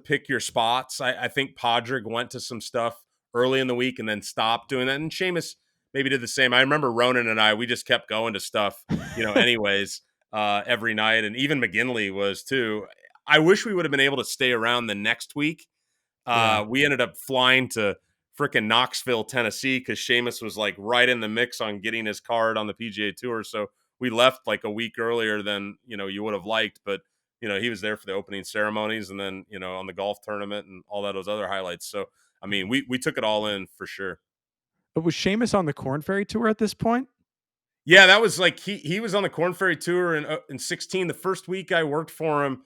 pick your spots. I think Padraig went to some stuff early in the week and then stopped doing that. And Seamus maybe did the same. I remember Ronan and we just kept going to stuff, anyways, every night. And even McGinley was too. I wish we would have been able to stay around the next week. We ended up flying to freaking Knoxville, Tennessee, because Seamus was like right in the mix on getting his card on the PGA Tour. So we left like a week earlier than, you would have liked. But, he was there for the opening ceremonies and then, on the golf tournament and all those other highlights. So, I mean, we took it all in for sure. But was Seamus on the Corn Ferry Tour at this point? Yeah, that was like he was on the Corn Ferry Tour in 16. The first week I worked for him,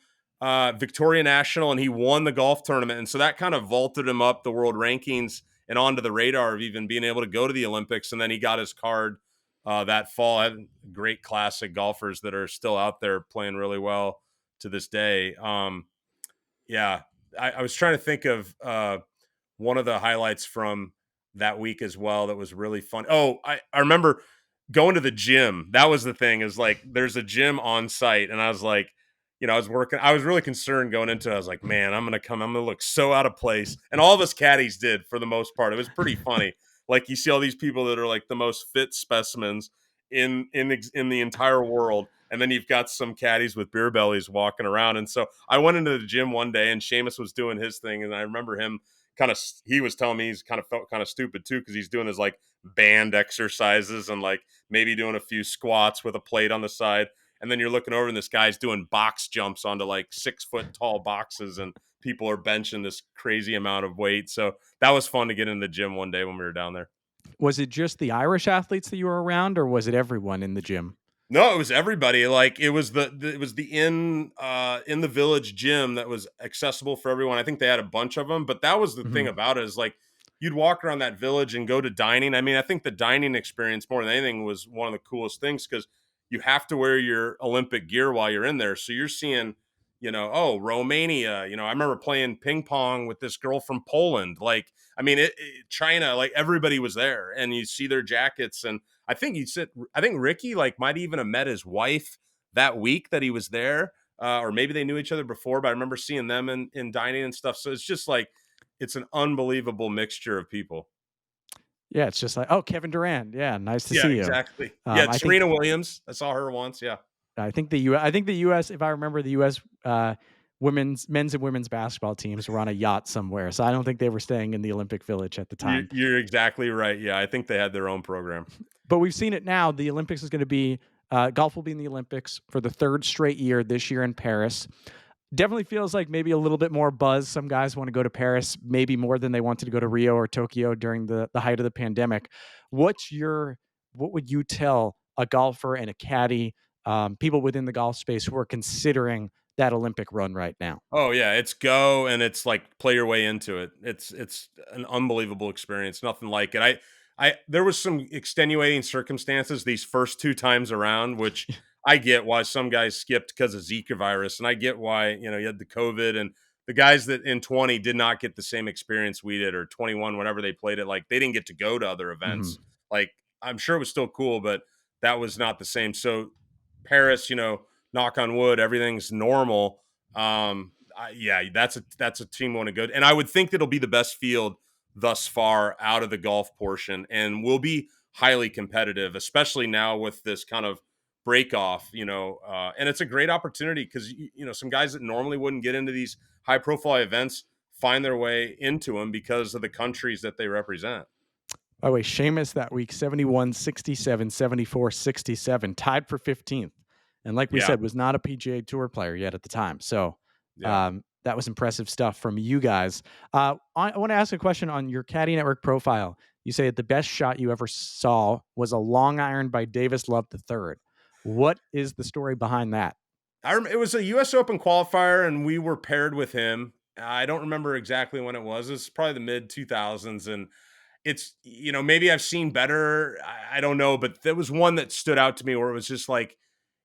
Victoria National, and he won the golf tournament. And so that kind of vaulted him up the world rankings and onto the radar of even being able to go to the Olympics. And then he got his card that fall. I had great classic golfers that are still out there playing really well to this day. Yeah, I was trying to think of one of the highlights from that week as well that was really fun. Oh, I remember going to the gym. That was the thing, is like there's a gym on site, and I was like, I was really concerned going into it. I was like, man, I'm gonna look so out of place. And all of us caddies did for the most part. It was pretty funny. Like, you see all these people that are like the most fit specimens in the entire world, and then you've got some caddies with beer bellies walking around. And so I went into the gym one day, and Seamus was doing his thing, and I remember him he was telling me he's kind of felt kind of stupid too, because he's doing his like band exercises and like maybe doing a few squats with a plate on the side. and then you're looking over and this guy's doing box jumps onto like 6 foot tall boxes, and people are benching this crazy amount of weight. So that was fun to get in the gym one day when we were down there. Was it just the Irish athletes that you were around, or was it everyone in the gym? No, it was everybody. Like it was it was the in the village gym that was accessible for everyone. I think they had a bunch of them, but that was the thing Mhm. about it, is like you'd walk around that village and go to dining. I mean, I think the dining experience more than anything was one of the coolest things, because you have to wear your Olympic gear while you're in there. So you're seeing, oh, Romania. I remember playing ping pong with this girl from Poland. Like, I mean, China. Like everybody was there, and you see their jackets. And I think Ricky like might even have met his wife that week that he was there, or maybe they knew each other before. But I remember seeing them in dining and stuff. So it's just like it's an unbelievable mixture of people. Yeah, it's just like, "Oh, Kevin Durant. Yeah, nice to Yeah, see you." exactly. Yeah, I think Serena Williams. I saw her once. Yeah. I think the US, if I remember, the US, men's and women's basketball teams were on a yacht somewhere, so I don't think they were staying in the Olympic Village at the You're, time. you're exactly right. Yeah, I think they had their own program. But we've seen it now. The Olympics is gonna be golf will be in the Olympics for the 3rd straight year this year in Paris. Definitely feels like maybe a little bit more buzz. Some guys want to go to Paris, maybe more than they wanted to go to Rio or Tokyo during the height of the pandemic. What's your what would you tell a golfer and a caddy, people within the golf space who are considering that Olympic run right now? Oh yeah, it's go, and it's like play your way into it. It's an unbelievable experience. Nothing like it. I there was some extenuating circumstances these first two times around, which I get why some guys skipped because of Zika virus, and I get why you had the COVID, and the guys that in 20 did not get the same experience we did, or 21, whenever they played it, like they didn't get to go to other Mhm. events. Like I'm sure it was still cool, but that was not the same. So Paris, knock on wood, everything's normal. Yeah, that's a team want to go, and I would think it'll be the best field thus far out of the golf portion, and will be highly competitive, especially now with this kind of break off. And it's a great opportunity because some guys that normally wouldn't get into these high profile events find their way into them because of the countries that they represent. By the way, Seamus that week, 71, 67, 74, 67, tied for 15th. And like we Yeah, said, was not a PGA Tour player yet at the time. So yeah. that was impressive stuff from you guys. I want to ask a question on your Caddy Network profile. You say that the best shot you ever saw was a long iron by Davis Love III. What is the story behind that? It was a U.S. Open qualifier, and we were paired with him. I don't remember exactly when it was. It's probably the mid 2000s, and it's maybe I've seen better. I don't know, but there was one that stood out to me where it was just like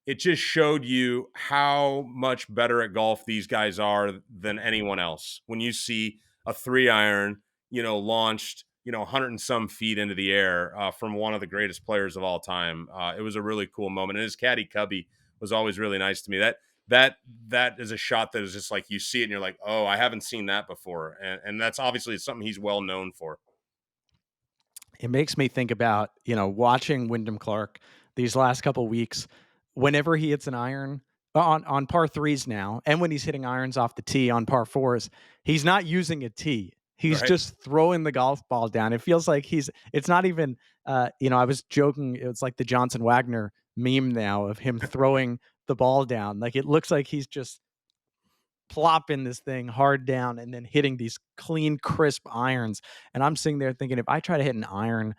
it just showed you how much better at golf these guys are than anyone else. When you see a 3 iron, launched 100 and some feet into the air from one of the greatest players of all time, it was a really cool moment. And his caddy Cubby was always really nice to me. That is a shot that is just like you see it and you're like, oh, I haven't seen that before, and that's obviously something he's well known for. It makes me think about, watching Wyndham Clark these last couple weeks. Whenever he hits an iron on par threes now, and when he's hitting irons off the tee on par fours, he's not using a tee. He's Right? just throwing the golf ball down. It feels like it's not even, I was joking. It's like the Johnson Wagner meme now of him throwing the ball down. Like it looks like he's just plopping this thing hard down and then hitting these clean, crisp irons. And I'm sitting there thinking, if I try to hit an iron,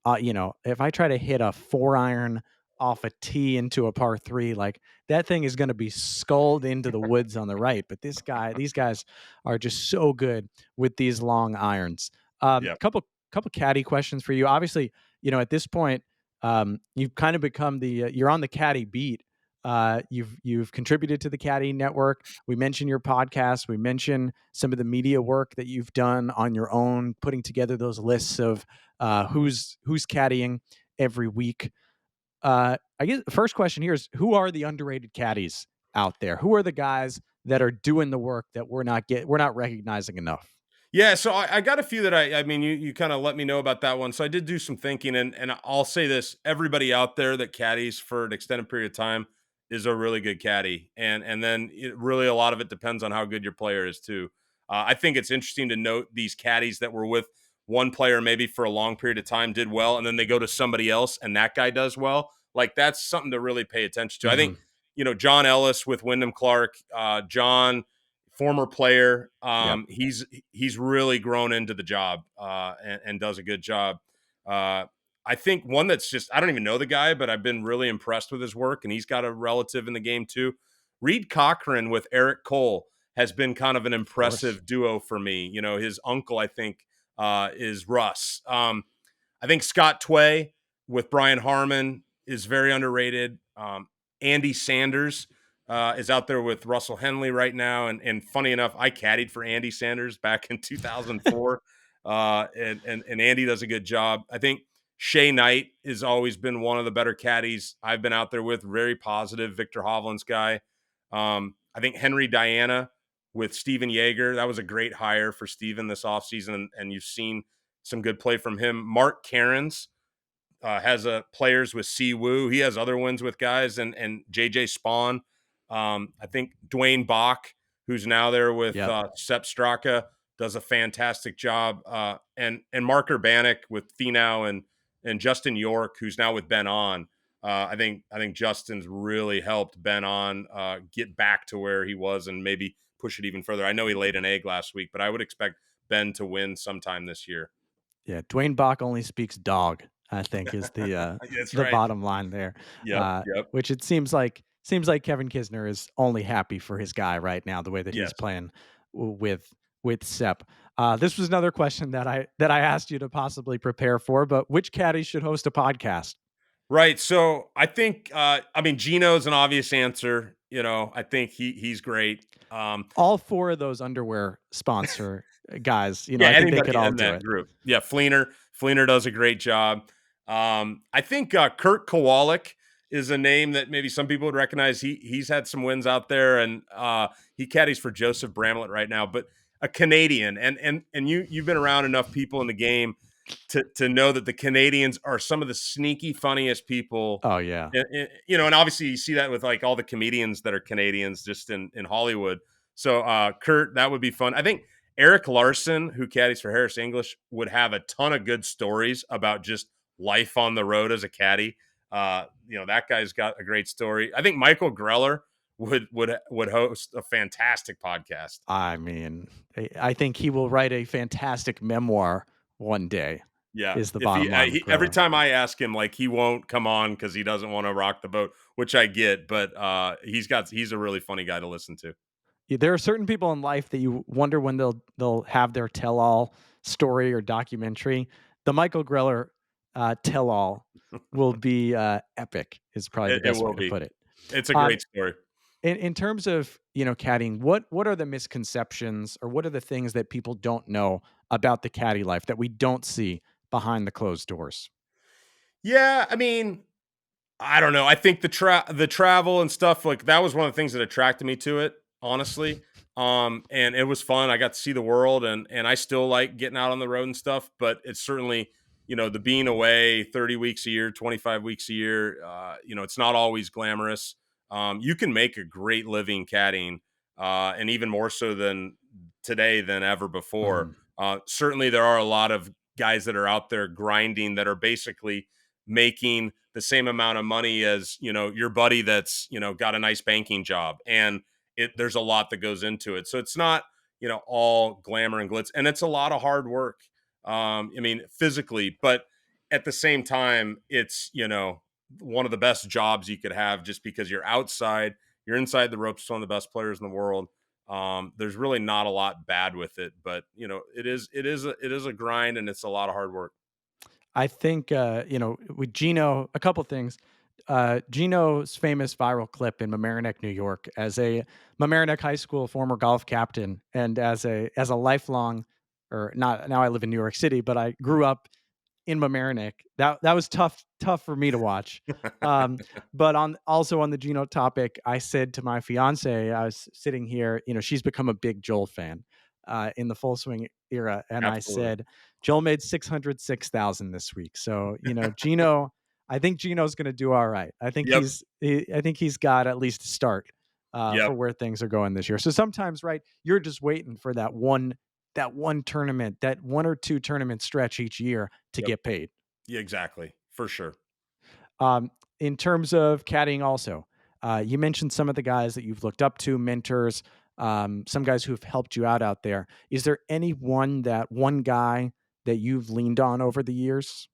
if I try to hit a 4 iron off a tee into a par three, like that thing is going to be sculled into the woods on the right. But these guys are just so good with these long irons. Yeah. Couple caddy questions for you. Obviously, at this point, you've kind of become you're on the caddy beat. You've contributed to the Caddy Network. We mentioned your podcast. We mentioned some of the media work that you've done on your own, putting together those lists of who's caddying every week. I guess the first question here is, who are the underrated caddies out there? Who are the guys that are doing the work that we're not recognizing enough? Yeah, so I got a few that I mean you kind of let me know about that one. So I did do some thinking, and I'll say this: everybody out there that caddies for an extended period of time is a really good caddy, and then really a lot of it depends on how good your player is too. I think it's interesting to note these caddies that were with one player maybe for a long period of time did well, and then they go to somebody else and that guy does well. Like that's something to really pay attention to. I think Mhm. John Ellis with Wyndham Clark, John, former player. Yep. He's really grown into the job and does a good job. I think one that's just, I don't even know the guy, but I've been really impressed with his work, and he's got a relative in the game too. Reed Cochran with Eric Cole has been kind of an Of course. impressive duo for me. His uncle, I think, is Russ. I think Scott Tway with Brian Harmon is very underrated. Andy Sanders is out there with Russell Henley right now. And funny enough, I caddied for Andy Sanders back in 2004. And Andy does a good job. I think Shea Knight has always been one of the better caddies I've been out there with. Very positive, Victor Hovland's guy. I think Henry Diana with Steven Yeager. That was a great hire for Steven this offseason, and you've seen some good play from him. Mark Cairns has players with Si Woo. He has other wins with guys, and JJ Spawn. I think Dwayne Bach, who's now there with Yep. Sepp Straka, does a fantastic job. And Mark Urbanek with Finau and Justin York, who's now with Ben On. I think Justin's really helped Ben On get back to where he was and maybe push it even further. I know he laid an egg last week, but I would expect Ben to win sometime this year. Yeah, Dwayne Bach only speaks dog, I think is That's the right. bottom line there. Yep. Yep. Which it seems like Kevin Kisner is only happy for his guy right now, the way that he's Yes. playing with Sepp. This was another question that I asked you to possibly prepare for, but which caddy should host a podcast? Right. So I think, Gino's an obvious answer. I think he's great. All four of those underwear sponsor guys, Yeah, I think they anybody could all in do that it. group. Yeah, Fleener does a great job. I think Kurt Kowalik is a name that maybe some people would recognize. He's had some wins out there, and he caddies for Joseph Bramlett right now. But a Canadian, and you've been around enough people in the game to know that the Canadians are some of the sneaky funniest people. Oh yeah. And obviously you see that with like all the comedians that are Canadians just in Hollywood. So Kurt, that would be fun. I think Eric Larson, who caddies for Harris English, would have a ton of good stories about just life on the road as a caddy. That guy's got a great story. I think Michael Greller would host a fantastic podcast. I mean, I think he will write a fantastic memoir one day. Yeah, Is the if bottom line with every Griller. time I ask him, like, he won't come on because he doesn't want to rock the boat, which I get, but he's a really funny guy to listen to. Yeah, there are certain people in life that you wonder when they'll have their tell-all story or documentary. The Michael Greller tell-all will be epic. Is probably the It best way will to be. put it. It's a Um, great story. in terms of caddying, what are the misconceptions or what are the things that people don't know about the caddy life that we don't see behind the closed doors? Yeah, I don't know. I think the travel and stuff, like, that was one of the things that attracted me to it, honestly. And it was fun. I got to see the world, and I still like getting out on the road and stuff, but it's certainly, the being away 30 weeks a year, 25 weeks a year, it's not always glamorous. You can make a great living caddying, and even more so than today than ever before. Mhm. Certainly there are a lot of guys that are out there grinding that are basically making the same amount of money as your buddy that's got a nice banking job, and there's a lot that goes into it, so it's not all glamour and glitz, and it's a lot of hard work, physically, but at the same time it's one of the best jobs you could have, just because you're inside the ropes with one of the best players in the world. There's really not a lot bad with it, but it is a grind, and it's a lot of hard work. I think with Gino, a couple things. Gino's famous viral clip in Mamaroneck, New York, as a Mamaroneck High School former golf captain, and as a lifelong, or not now I live in New York City, but I grew up in Mamaroneck. That was tough for me to watch. Um, but on the Gino topic, I said to my fiance, I was sitting here, she's become a big Joel fan in the Full Swing era, and I Absolutely. said Joel made 606,000 this week. So Gino, I think Gino's going to do all right. I think Yep. I think he's got at least a start for Yep. where things are going this year. So sometimes, right, you're just waiting for that one tournament, that one or two tournament stretch each year to Yep. get paid. Yeah, exactly. For sure. In terms of caddying also, You mentioned some of the guys that you've looked up to, mentors, some guys who have helped you out there. Is there one guy that you've leaned on over the years?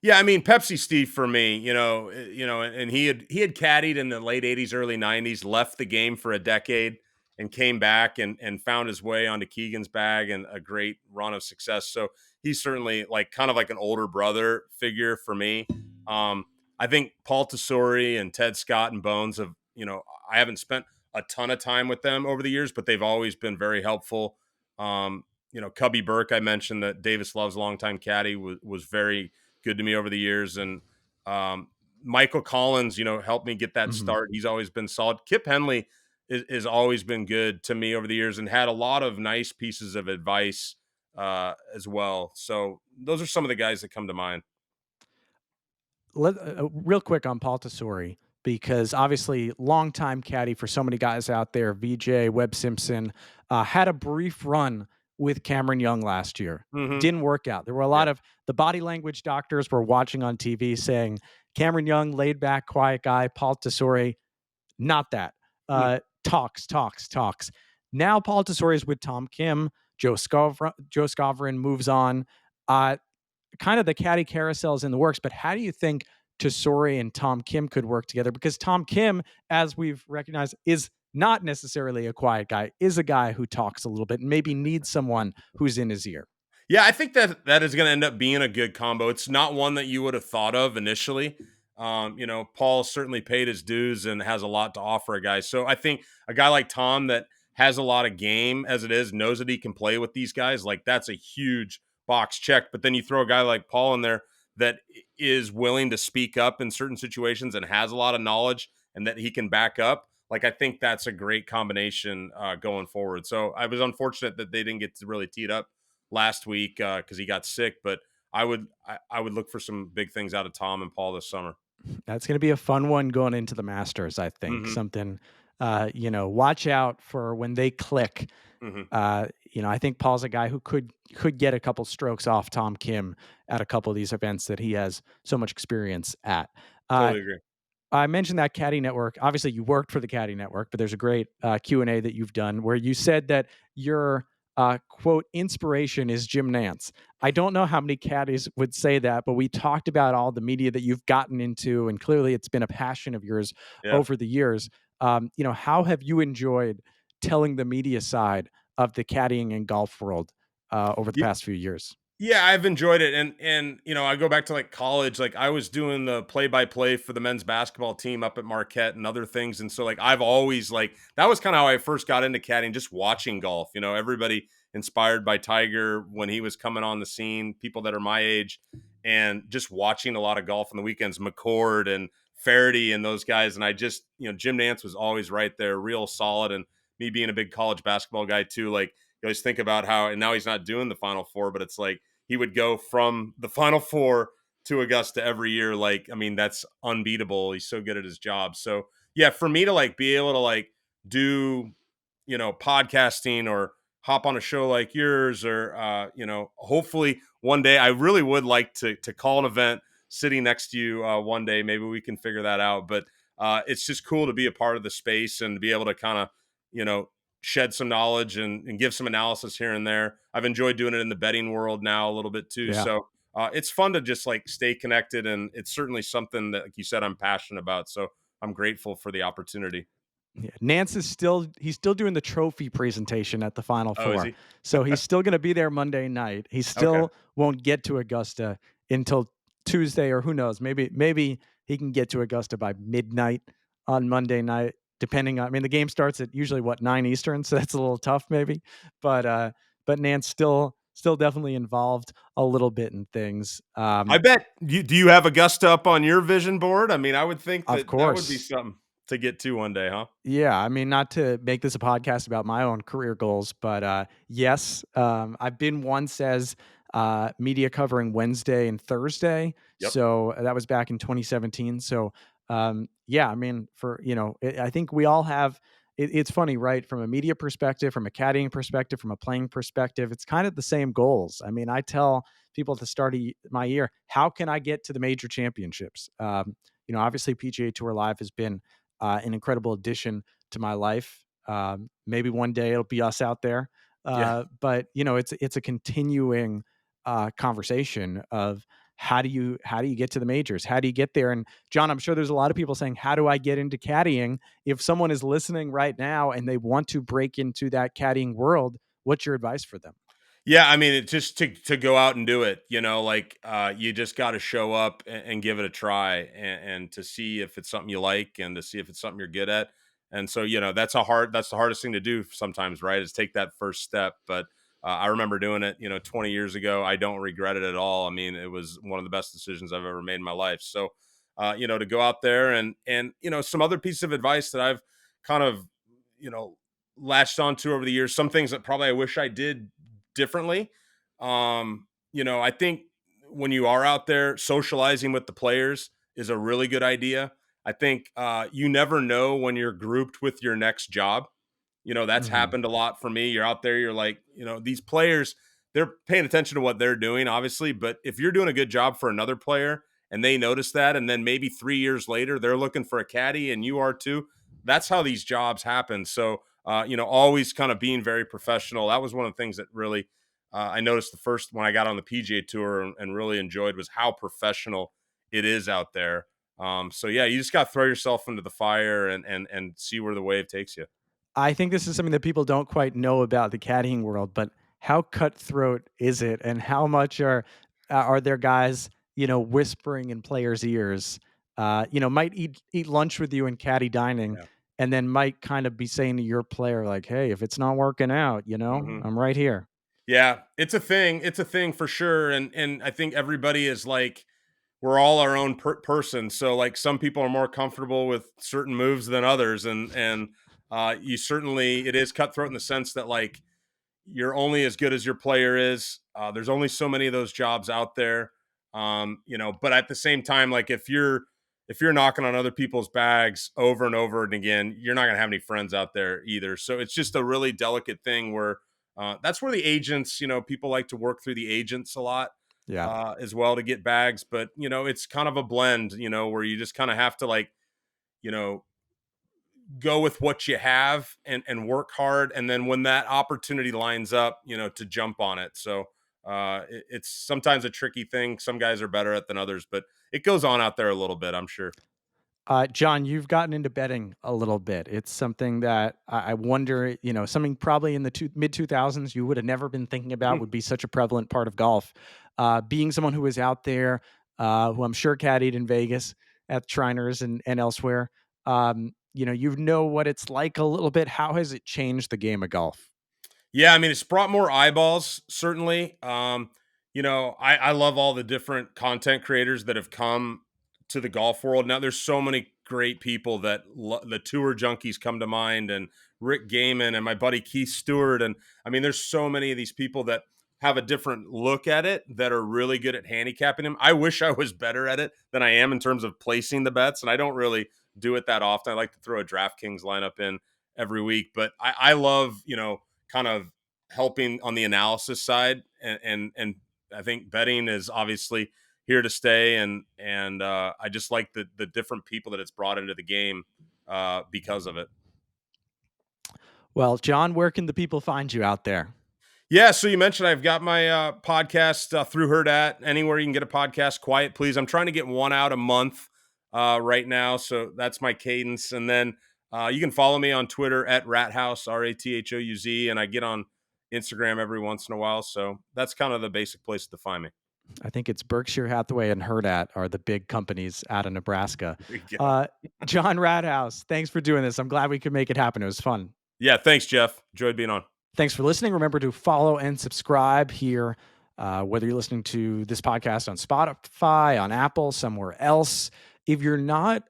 Yeah, I mean Pepsi Steve for me, and he had caddied in the late '80s, early '90s, left the game for a decade, and came back and found his way onto Keegan's bag and a great run of success. So he's certainly like kind of like an older brother figure for me. Um, I think Paul Tesori and Ted Scott and Bones have, I haven't spent a ton of time with them over the years, but they've always been very helpful. Cubby Burke, I mentioned that Davis Love's longtime caddy was very good to me over the years. And Michael Collins, helped me get that Mhm. start. He's always been solid. Kip Henley is always been good to me over the years and had a lot of nice pieces of advice as well. So those are some of the guys that come to mind. Real quick on Paul Tesori, because obviously longtime caddy for so many guys out there, VJ, Webb Simpson, had a brief run with Cameron Young last year. Hmm. Didn't work out. There were a Yeah. lot of the body language doctors were watching on TV saying Cameron Young, laid back, quiet guy. Paul Tesori, not that. Mm. Talks, talks, talks. Now Paul Tesori is with Tom Kim. Joe Scovrin moves on. Uh, Kind of the caddy carousels in the works, but how do you think Tesori and Tom Kim could work together? Because Tom Kim, as we've recognized, is not necessarily a quiet guy, is a guy who talks a little bit and maybe needs someone who's in his ear. Yeah, I think that is going to end up being a good combo. It's not one that you would have thought of initially. Paul certainly paid his dues and has a lot to offer a guy. So I think a guy like Tom that has a lot of game as it is, knows that he can play with these guys, like that's a huge box check. But then you throw a guy like Paul in there that is willing to speak up in certain situations and has a lot of knowledge and that he can back up. Like I think that's a great combination going forward. So I was unfortunate that they didn't get to really tee it up last week because he got sick. But I would look for some big things out of Tom and Paul this summer. That's going to be a fun one going into the Masters, I think. Hmm. Something, watch out for when they click. Hmm. I think Paul's a guy who could get a couple strokes off Tom Kim at a couple of these events that he has so much experience at. Uh, Totally agree. I mentioned that Caddy Network. Obviously, you worked for the Caddy Network, but there's a great Q&A that you've done where you said that your quote inspiration is Jim Nance. I don't know how many caddies would say that, but we talked about all the media that you've gotten into, and clearly it's been a passion of yours Yeah. over the years. How have you enjoyed telling the media side of the caddying and golf world over the past few years? Yeah, I've enjoyed it, and I go back to like college. Like I was doing the play-by-play for the men's basketball team up at Marquette and other things, and so like I've always like that was kind of how I first got into caddying, just watching golf. Everybody inspired by Tiger when he was coming on the scene, people that are my age, and just watching a lot of golf on the weekends, McCord and Faraday and those guys, and I just Jim Nance was always right there, real solid, and me being a big college basketball guy too, like you always think about how, and now he's not doing the Final Four, but it's like he would go from the Final Four to Augusta every year. Like, I mean, that's unbeatable. He's so good at his job. So yeah, for me to like be able to like do, podcasting or hop on a show like yours, or hopefully one day I really would like to call an event sitting next to you one day. Maybe we can figure that out. But it's just cool to be a part of the space and be able to kind of, you know, shed some knowledge and give some analysis here and there. I've enjoyed doing it in the betting world now a little bit too. Yeah. So it's fun to just like stay connected. And it's certainly something that, like you said, I'm passionate about. So I'm grateful for the opportunity. Yeah, Nance is he's still doing the trophy presentation at the Final Oh, is Four. he? So he's still going to be there Monday night. He Okay. still won't get to Augusta until Tuesday, or who knows, maybe he can get to Augusta by midnight on Monday night, depending on, I mean, the game starts at usually what, 9 Eastern, so that's a little tough maybe. But Nance still definitely involved a little bit in things. I bet you do you have Augusta up on your vision board? I mean, I would think Of that would be course. something to get to one day, huh? Yeah, I mean, not to make this a podcast about my own career goals, but yes, I've been once as media covering Wednesday and Thursday. Yep. So that was back in 2017. So yeah, I mean, I think we all have. It's funny, right? From a media perspective, from a caddying perspective, from a playing perspective, it's kind of the same goals. I mean, I tell people at the start of my year, how can I get to the major championships? Obviously, PGA Tour Live has been an incredible addition to my life. Maybe one day it'll be us out there. Yeah. But it's a continuing conversation of how do you get to the majors? How do you get there? And John, I'm sure there's a lot of people saying, how do I get into caddying? If someone is listening right now and they want to break into that caddying world, what's your advice for them? Yeah, I mean, it just to go out and do it, like you just got to show up and give it a try, and to see if it's something you like, and to see if it's something you're good at. And so, that's the hardest thing to do sometimes, right? Is take that first step. But I remember doing it, 20 years ago. I don't regret it at all. I mean, it was one of the best decisions I've ever made in my life. So, to go out there and some other piece of advice that I've kind of, you know, latched onto over the years, some things that probably I wish I did differently. I think when you are out there, socializing with the players is a really good idea. I think you never know when you're grouped with your next job. That's Hmm. happened a lot for me. You're out there, you're like, these players, they're paying attention to what they're doing, obviously. But if you're doing a good job for another player and they notice that, and then maybe 3 years later, they're looking for a caddy and you are too, that's how these jobs happen. So, always kind of being very professional. That was one of the things that really I noticed the first when I got on the PGA Tour and really enjoyed was how professional it is out there. So yeah, you just got to throw yourself into the fire and see where the wave takes you. I think this is something that people don't quite know about the caddying world, but how cutthroat is it, and how much are there guys, whispering in players' ears? Might eat lunch with you in caddy dining, Yeah. and then might kind of be saying to your player like, "Hey, if it's not working out, Hmm. I'm right here." Yeah, it's a thing. It's a thing for sure. And I think everybody is like we're all our own person. So like some people are more comfortable with certain moves than others, and you certainly it is cutthroat in the sense that like you're only as good as your player is. There's only so many of those jobs out there. But at the same time, like if you're knocking on other people's bags over and over and again, you're not gonna have any friends out there either. So it's just a really delicate thing where that's where the agents, people like to work through the agents a lot Yeah. as well to get bags. But it's kind of a blend, where you just kind of have to like, you know, go with what you have and work hard, and then when that opportunity lines up, to jump on it. So it's sometimes a tricky thing. Some guys are better at than others, but it goes on out there a little bit, I'm sure. John, you've gotten into betting a little bit. It's something that I wonder, something probably in the mid 2000s you would have never been thinking about would be such a prevalent part of golf. Being someone who was out there, who I'm sure caddied in Vegas at Shriners and elsewhere, you know what it's like a little bit. How has it changed the game of golf? Yeah, I mean, it's brought more eyeballs, certainly. I love all the different content creators that have come to the golf world. Now, there's so many great people that the tour junkies come to mind, and Rick Gaiman and my buddy Keith Stewart. And I mean, there's so many of these people that have a different look at it that are really good at handicapping them. I wish I was better at it than I am in terms of placing the bets, and I don't really do it that often. I like to throw a DraftKings lineup in every week, but I love, kind of helping on the analysis side, and I think betting is obviously here to stay, and I just like the different people that it's brought into the game because of it. Well, John, where can the people find you out there? Yeah, so you mentioned I've got my podcast through Herd at anywhere you can get a podcast. Quiet, please. I'm trying to get one out a month right now, so that's my cadence. And then you can follow me on Twitter at Rathouz, Rathouz, and I get on Instagram every once in a while. So that's kind of the basic place to find me. I think it's Berkshire Hathaway and Herdat are the big companies out of Nebraska. There you go. Uh, John Rathouse, thanks for doing this. I'm glad we could make it happen. It was fun. Yeah, thanks, Jeff. Enjoyed being on. Thanks for listening. Remember to follow and subscribe here, whether you're listening to this podcast on Spotify, on Apple, somewhere else. If you're not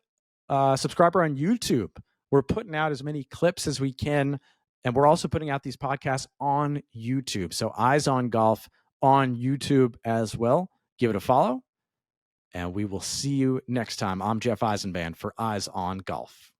a subscriber on YouTube, we're putting out as many clips as we can. And we're also putting out these podcasts on YouTube. So Eyes on Golf on YouTube as well. Give it a follow. And we will see you next time. I'm Jeff Eisenband for Eyes on Golf.